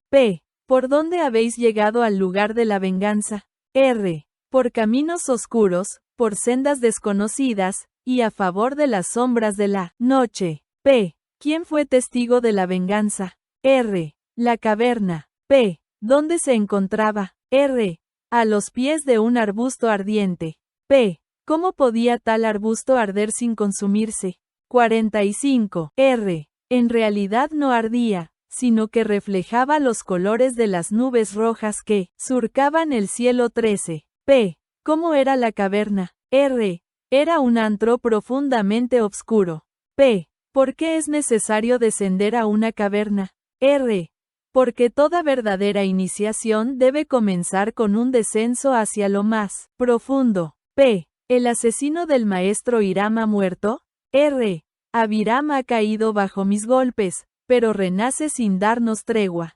A: P. ¿Por dónde habéis llegado al lugar de la venganza? R. Por caminos oscuros, por sendas desconocidas, y a favor de las sombras de la noche. P. ¿Quién fue testigo de la venganza? R. La caverna. P. ¿Dónde se encontraba? R. A los pies de un arbusto ardiente. P. ¿Cómo podía tal arbusto arder sin consumirse? 45. R. En realidad no ardía, sino que reflejaba los colores de las nubes rojas que surcaban el cielo. 13. P. ¿Cómo era la caverna? R. Era un antro profundamente oscuro. P. ¿Por qué es necesario descender a una caverna? R. Porque toda verdadera iniciación debe comenzar con un descenso hacia lo más profundo. P. ¿El asesino del maestro Hiram ha muerto? R. Abiram ha caído bajo mis golpes, pero renace sin darnos tregua.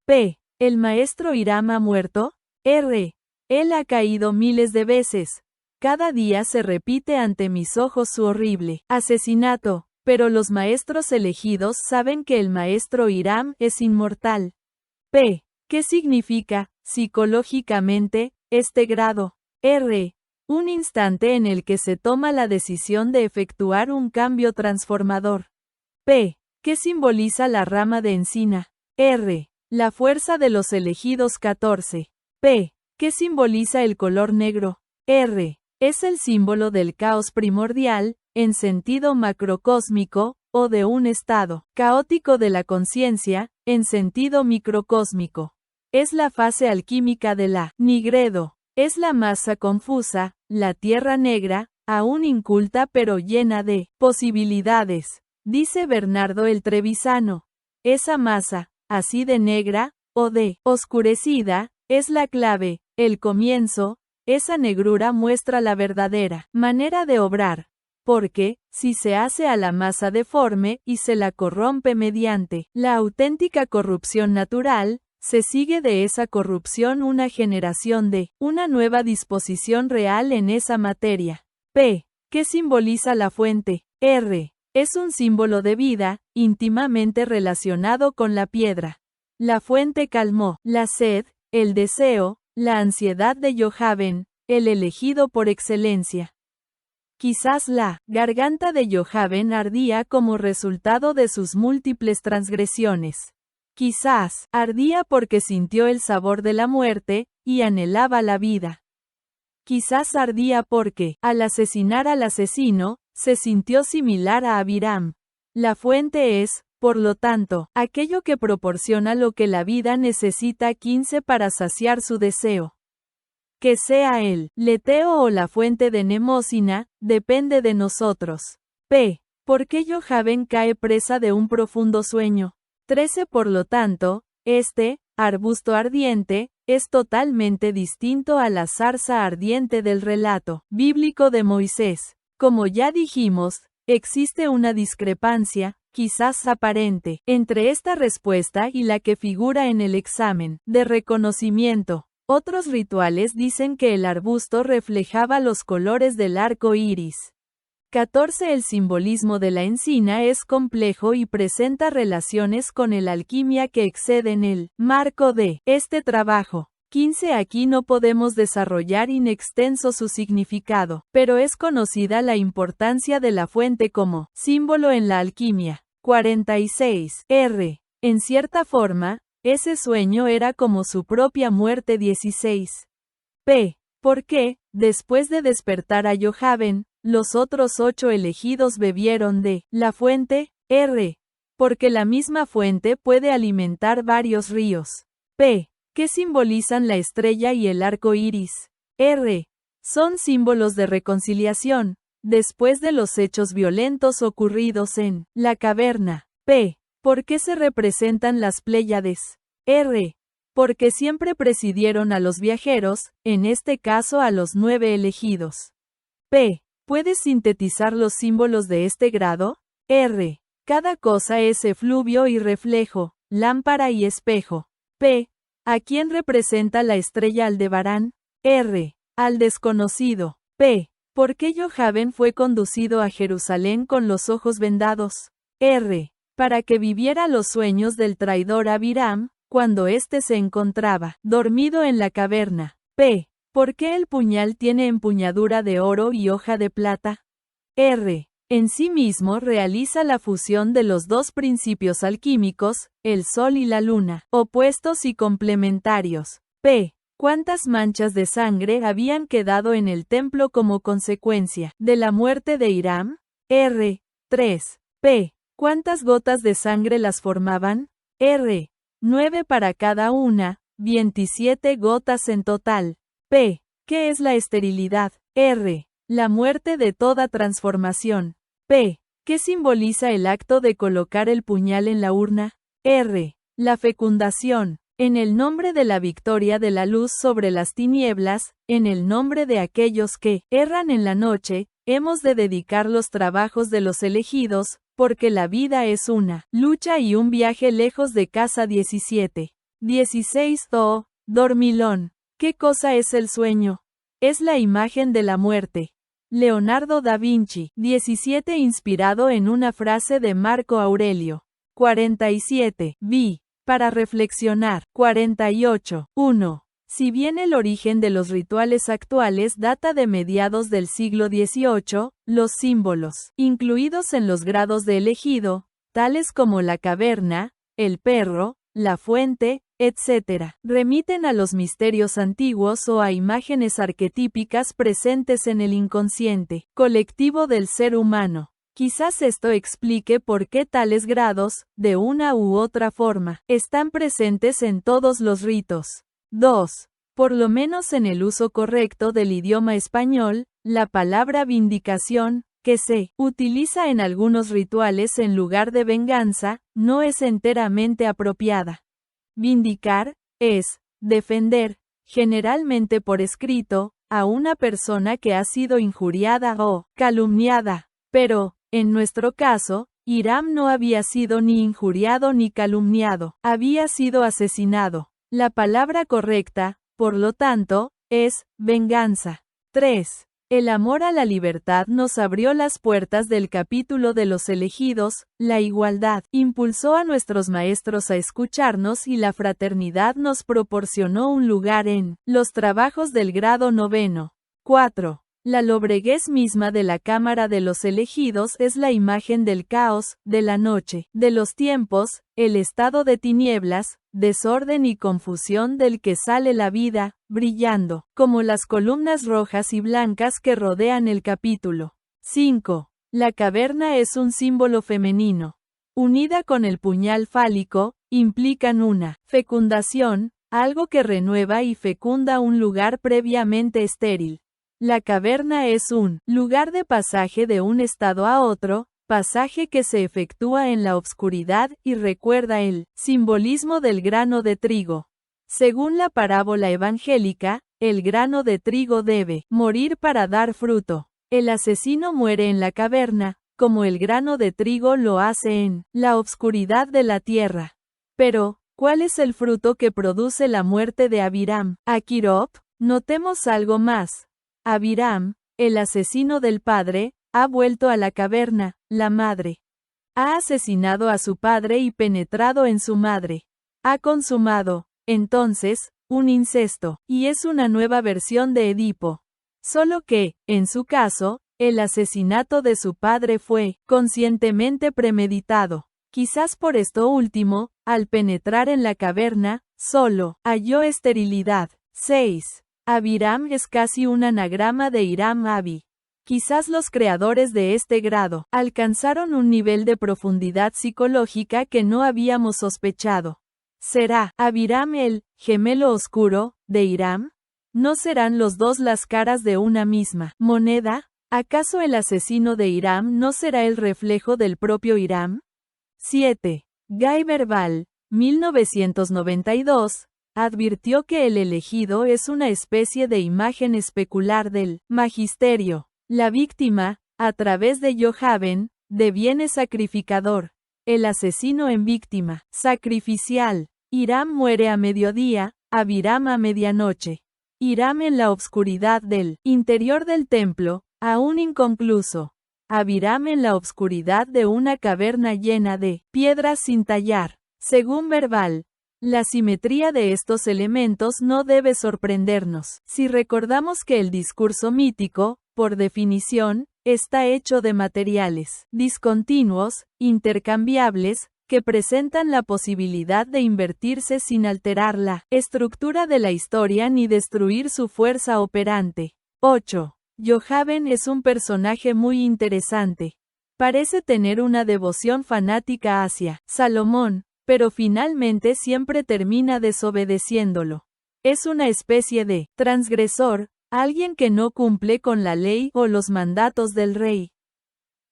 A: P. ¿El maestro Hiram ha muerto? R. Él ha caído miles de veces. Cada día se repite ante mis ojos su horrible asesinato, pero los maestros elegidos saben que el maestro Hiram es inmortal. P. ¿Qué significa, psicológicamente, este grado? R. Un instante en el que se toma la decisión de efectuar un cambio transformador. P. ¿Qué simboliza la rama de encina? R. La fuerza de los elegidos. 14. P. ¿Qué simboliza el color negro? R. Es el símbolo del caos primordial, en sentido macrocósmico, o de un estado caótico de la conciencia, en sentido microcósmico. Es la fase alquímica de la nigredo. Es la masa confusa, la tierra negra, aún inculta pero llena de posibilidades, dice Bernardo el Trevisano. Esa masa, así de negra, o de oscurecida, es la clave, el comienzo. Esa negrura muestra la verdadera manera de obrar, porque, si se hace a la masa deforme y se la corrompe mediante la auténtica corrupción natural, se sigue de esa corrupción una generación de una nueva disposición real en esa materia. P. ¿Qué simboliza la fuente? R. Es un símbolo de vida, íntimamente relacionado con la piedra. La fuente calmó la sed, el deseo, la ansiedad de Yohaven, el elegido por excelencia. Quizás la garganta de Yohaven ardía como resultado de sus múltiples transgresiones. Quizás ardía porque sintió el sabor de la muerte, y anhelaba la vida. Quizás ardía porque, al asesinar al asesino, se sintió similar a Abiram. La fuente es, por lo tanto, aquello que proporciona lo que la vida necesita 15 para saciar su deseo. Que sea el leteo o la fuente de Nemosina, depende de nosotros. P. ¿Por qué Yohaven cae presa de un profundo sueño? 13. Por lo tanto, este arbusto ardiente es totalmente distinto a la zarza ardiente del relato bíblico de Moisés. Como ya dijimos, existe una discrepancia, quizás aparente, entre esta respuesta y la que figura en el examen de reconocimiento. Otros rituales dicen que el arbusto reflejaba los colores del arco iris. 14. El simbolismo de la encina es complejo y presenta relaciones con el alquimia que exceden el marco de este trabajo. 15. Aquí no podemos desarrollar in extenso su significado, pero es conocida la importancia de la fuente como símbolo en la alquimia. 46. R. En cierta forma, ese sueño era como su propia muerte. 16. P. ¿Por qué, después de despertar a Yohaven, los otros 8 elegidos bebieron de la fuente? R. Porque la misma fuente puede alimentar varios ríos. P. ¿Qué simbolizan la estrella y el arco iris? R. Son símbolos de reconciliación, después de los hechos violentos ocurridos en la caverna. P. ¿Por qué se representan las Pléyades? R. Porque siempre presidieron a los viajeros, en este caso a los 9 elegidos. P. ¿Puedes sintetizar los símbolos de este grado? R. Cada cosa es efluvio y reflejo, lámpara y espejo. P. ¿A quién representa la estrella Aldebarán? R. Al desconocido. P. ¿Por qué Yohaven fue conducido a Jerusalén con los ojos vendados? R. Para que viviera los sueños del traidor Abiram, cuando éste se encontraba dormido en la caverna. P. ¿Por qué el puñal tiene empuñadura de oro y hoja de plata? R. En sí mismo realiza la fusión de los dos principios alquímicos, el sol y la luna, opuestos y complementarios. P. ¿Cuántas manchas de sangre habían quedado en el templo como consecuencia de la muerte de Hiram? R. 3. P. ¿Cuántas gotas de sangre las formaban? R. 9 para cada una, 27 gotas en total. P. ¿Qué es la esterilidad? R. La muerte de toda transformación. P. ¿Qué simboliza el acto de colocar el puñal en la urna? R. La fecundación. En el nombre de la victoria de la luz sobre las tinieblas, en el nombre de aquellos que erran en la noche, hemos de dedicar los trabajos de los elegidos, porque la vida es una lucha y un viaje lejos de casa. 17. 16. Dormilón. ¿Qué cosa es el sueño? Es la imagen de la muerte. Leonardo da Vinci. 17. Inspirado en una frase de Marco Aurelio. 47. Para reflexionar. 48. 1. Si bien el origen de los rituales actuales data de mediados del siglo XVIII, los símbolos, incluidos en los grados de elegido, tales como la caverna, el perro, la fuente, etc. Remiten a los misterios antiguos o a imágenes arquetípicas presentes en el inconsciente colectivo del ser humano. Quizás esto explique por qué tales grados, de una u otra forma, están presentes en todos los ritos. 2. Por lo menos en el uso correcto del idioma español, la palabra vindicación, que se utiliza en algunos rituales en lugar de venganza, no es enteramente apropiada. Vindicar es defender, generalmente por escrito, a una persona que ha sido injuriada o calumniada. Pero, en nuestro caso, Hiram no había sido ni injuriado ni calumniado, había sido asesinado. La palabra correcta, por lo tanto, es venganza. 3. El amor a la libertad nos abrió las puertas del capítulo de los elegidos, la igualdad impulsó a nuestros maestros a escucharnos y la fraternidad nos proporcionó un lugar en los trabajos del grado 9. 4. La lobreguez misma de la Cámara de los Elegidos es la imagen del caos, de la noche, de los tiempos, el estado de tinieblas, desorden y confusión del que sale la vida, brillando, como las columnas rojas y blancas que rodean el capítulo. 5. La caverna es un símbolo femenino. Unida con el puñal fálico, implican una fecundación, algo que renueva y fecunda un lugar previamente estéril. La caverna es un lugar de pasaje de un estado a otro, pasaje que se efectúa en la obscuridad y recuerda el simbolismo del grano de trigo. Según la parábola evangélica, el grano de trigo debe morir para dar fruto. El asesino muere en la caverna, como el grano de trigo lo hace en la obscuridad de la tierra. Pero, ¿cuál es el fruto que produce la muerte de Abiram? Akirop, notemos algo más. Abiram, el asesino del padre, ha vuelto a la caverna, la madre. Ha asesinado a su padre y penetrado en su madre. Ha consumado, entonces, un incesto, y es una nueva versión de Edipo. Solo que, en su caso, el asesinato de su padre fue conscientemente premeditado. Quizás por esto último, al penetrar en la caverna, solo halló esterilidad. 6. Abiram es casi un anagrama de Hiram Abi. Quizás los creadores de este grado alcanzaron un nivel de profundidad psicológica que no habíamos sospechado. ¿Será Abiram el gemelo oscuro de Hiram? ¿No serán los dos las caras de una misma moneda? ¿Acaso el asesino de Hiram no será el reflejo del propio Hiram? 7. Guy Verbal, 1992. Advirtió que el elegido es una especie de imagen especular del magisterio. La víctima, a través de Yohaven, deviene sacrificador. El asesino en víctima, sacrificial. Hiram muere a mediodía, Abiram a medianoche. Hiram en la obscuridad del interior del templo, aún inconcluso. Abiram en la obscuridad de una caverna llena de piedras sin tallar. Según Verbal, la simetría de estos elementos no debe sorprendernos, si recordamos que el discurso mítico, por definición, está hecho de materiales discontinuos, intercambiables, que presentan la posibilidad de invertirse sin alterar la estructura de la historia ni destruir su fuerza operante. 8. Yohaven es un personaje muy interesante. Parece tener una devoción fanática hacia Salomón, pero finalmente siempre termina desobedeciéndolo. Es una especie de transgresor, alguien que no cumple con la ley o los mandatos del rey.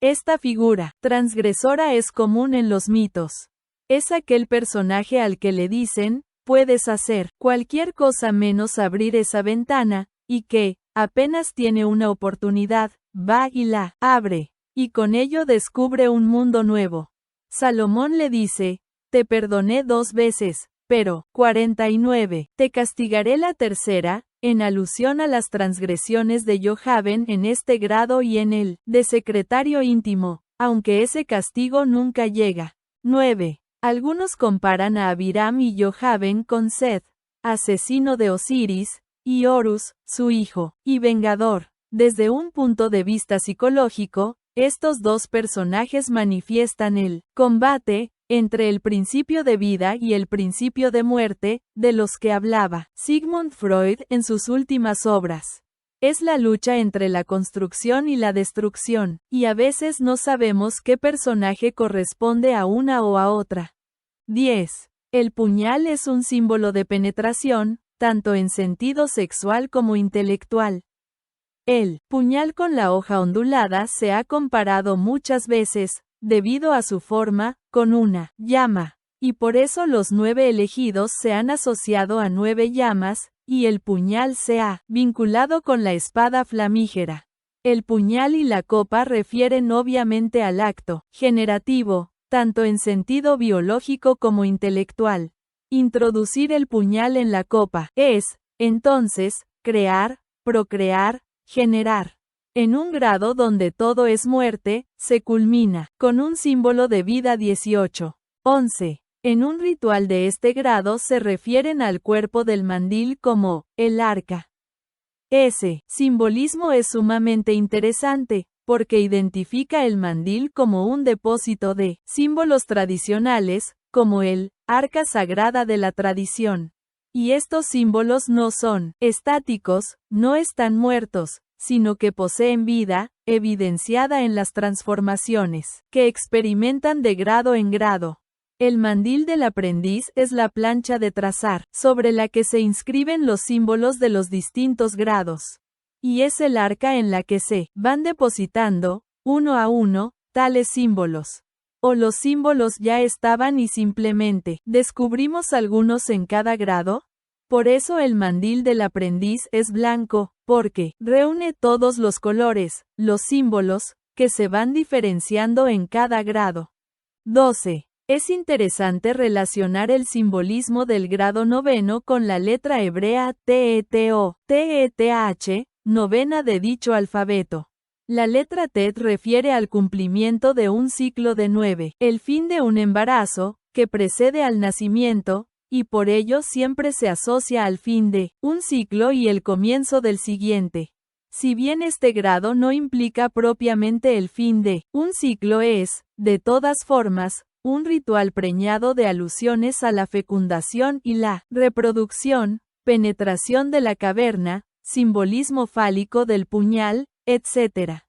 A: Esta figura transgresora es común en los mitos. Es aquel personaje al que le dicen, puedes hacer cualquier cosa menos abrir esa ventana, y que, apenas tiene una oportunidad, va y la abre, y con ello descubre un mundo nuevo. Salomón le dice, te perdoné 2 veces, pero, 49, te castigaré la tercera, en alusión a las transgresiones de Yohaven en este grado y en el de secretario íntimo, aunque ese castigo nunca llega. 9. Algunos comparan a Abiram y Yohaven con Seth, asesino de Osiris, y Horus, su hijo, y vengador. Desde un punto de vista psicológico, estos dos personajes manifiestan el combate entre el principio de vida y el principio de muerte, de los que hablaba Sigmund Freud en sus últimas obras. Es la lucha entre la construcción y la destrucción, y a veces no sabemos qué personaje corresponde a una o a otra. 10. El puñal es un símbolo de penetración, tanto en sentido sexual como intelectual. El puñal con la hoja ondulada se ha comparado muchas veces, debido a su forma, con una llama, y por eso los 9 elegidos se han asociado a 9 llamas, y el puñal se ha vinculado con la espada flamígera. El puñal y la copa refieren obviamente al acto generativo, tanto en sentido biológico como intelectual. Introducir el puñal en la copa es, entonces, crear, procrear, generar. En un grado donde todo es muerte, se culmina con un símbolo de vida 18. 11. En un ritual de este grado se refieren al cuerpo del mandil como el arca. Ese simbolismo es sumamente interesante, porque identifica el mandil como un depósito de símbolos tradicionales, como el arca sagrada de la tradición. Y estos símbolos no son estáticos, no están muertos, sino que poseen vida, evidenciada en las transformaciones que experimentan de grado en grado. El mandil del aprendiz es la plancha de trazar, sobre la que se inscriben los símbolos de los distintos grados. Y es el arca en la que se van depositando, uno a uno, tales símbolos. O los símbolos ya estaban y simplemente descubrimos algunos en cada grado. Por eso el mandil del aprendiz es blanco, porque reúne todos los colores, los símbolos, que se van diferenciando en cada grado. 12. Es interesante relacionar el simbolismo del grado noveno con la letra hebrea TET o TETH, novena de dicho alfabeto. La letra TET refiere al cumplimiento de un ciclo de 9, el fin de un embarazo, que precede al nacimiento, y por ello siempre se asocia al fin de un ciclo y el comienzo del siguiente. Si bien este grado no implica propiamente el fin de un ciclo, es, de todas formas, un ritual preñado de alusiones a la fecundación y la reproducción, penetración de la caverna, simbolismo fálico del puñal, etc.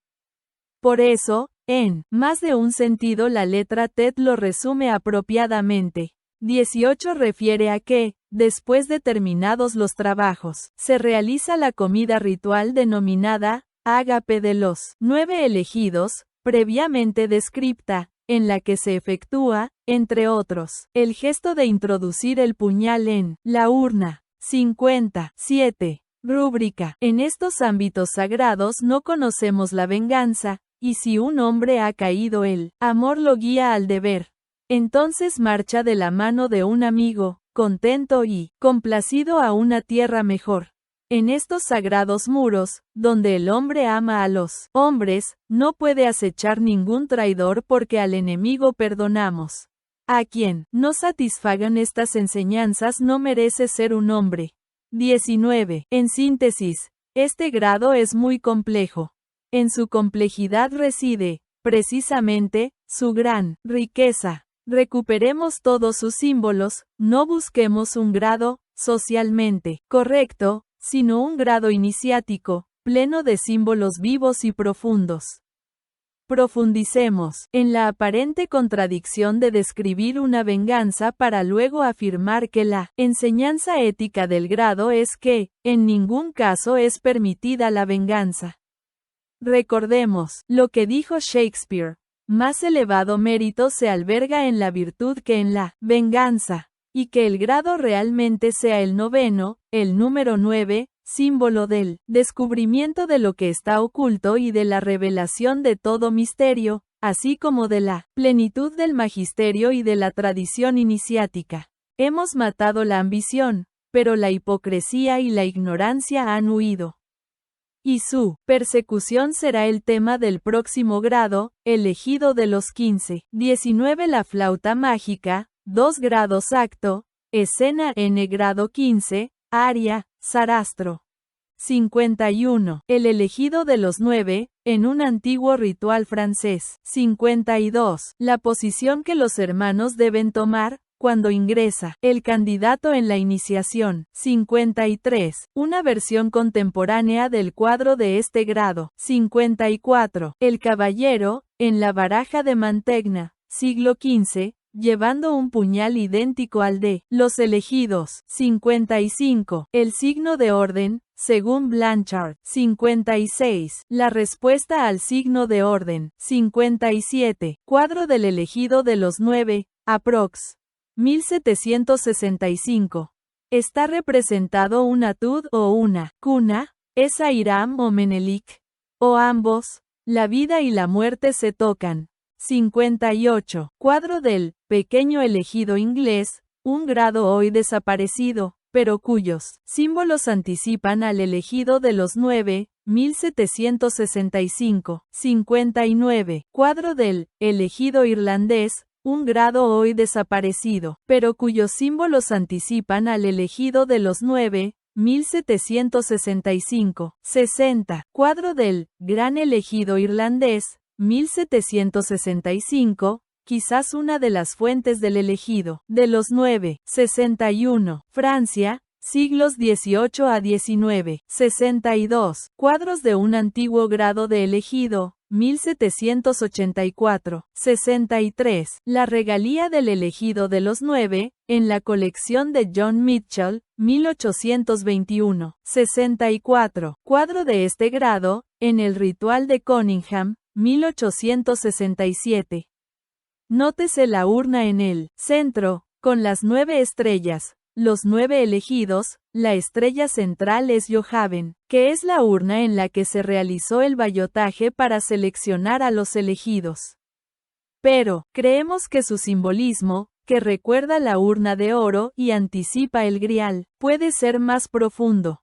A: Por eso, en más de un sentido la letra TET lo resume apropiadamente. 18 refiere a que, después de terminados los trabajos, se realiza la comida ritual denominada ágape de los 9 elegidos, previamente descripta, en la que se efectúa, entre otros, el gesto de introducir el puñal en la urna. 57. Rúbrica. En estos ámbitos sagrados no conocemos la venganza, y si un hombre ha caído el amor lo guía al deber. Entonces marcha de la mano de un amigo, contento y complacido a una tierra mejor. En estos sagrados muros, donde el hombre ama a los hombres, no puede acechar ningún traidor porque al enemigo perdonamos. A quien no satisfagan estas enseñanzas no merece ser un hombre. 19. En síntesis, este grado es muy complejo. En su complejidad reside, precisamente, su gran riqueza. Recuperemos todos sus símbolos, no busquemos un grado socialmente correcto, sino un grado iniciático, pleno de símbolos vivos y profundos. Profundicemos en la aparente contradicción de describir una venganza para luego afirmar que la enseñanza ética del grado es que, en ningún caso es permitida la venganza. Recordemos lo que dijo Shakespeare. Más elevado mérito se alberga en la virtud que en la venganza, y que el grado realmente sea el noveno, el número 9, símbolo del descubrimiento de lo que está oculto y de la revelación de todo misterio, así como de la plenitud del magisterio y de la tradición iniciática. Hemos matado la ambición, pero la hipocresía y la ignorancia han huido. Y su persecución será el tema del próximo grado, elegido de los 15. 19. La flauta mágica, 2 grados acto, escena N grado 15, aria, Sarastro. 51. El elegido de los 9, en un antiguo ritual francés. 52. La posición que los hermanos deben tomar cuando ingresa el candidato en la iniciación. 53. Una versión contemporánea del cuadro de este grado. 54. El caballero, en la baraja de Mantegna, siglo XV, llevando un puñal idéntico al de los elegidos. 55. El signo de orden, según Blanchard. 56. La respuesta al signo de orden. 57. Cuadro del elegido de los 9, aprox. 1765. Está representado un atud o una cuna, es Hiram o Menelik, o ambos, la vida y la muerte se tocan. 58. Cuadro del pequeño elegido inglés, un grado hoy desaparecido, pero cuyos símbolos anticipan al elegido de los 9, 1765. 59. Cuadro del elegido irlandés, un grado hoy desaparecido, pero cuyos símbolos anticipan al elegido de los 9, 1765. 60. Cuadro del gran elegido irlandés, 1765, quizás una de las fuentes del elegido, de los 9. 61. Francia, siglos XVIII a XIX. 62. Cuadros de un antiguo grado de elegido, 1784. 63. La regalía del elegido de los 9, en la colección de John Mitchell, 1821. 64. Cuadro de este grado, en el ritual de Conyngham, 1867. Nótese la urna en el centro, con las 9 estrellas, los 9 elegidos. La estrella central es Yohaven, que es la urna en la que se realizó el ballotaje para seleccionar a los elegidos. Pero, creemos que su simbolismo, que recuerda la urna de oro y anticipa el grial, puede ser más profundo.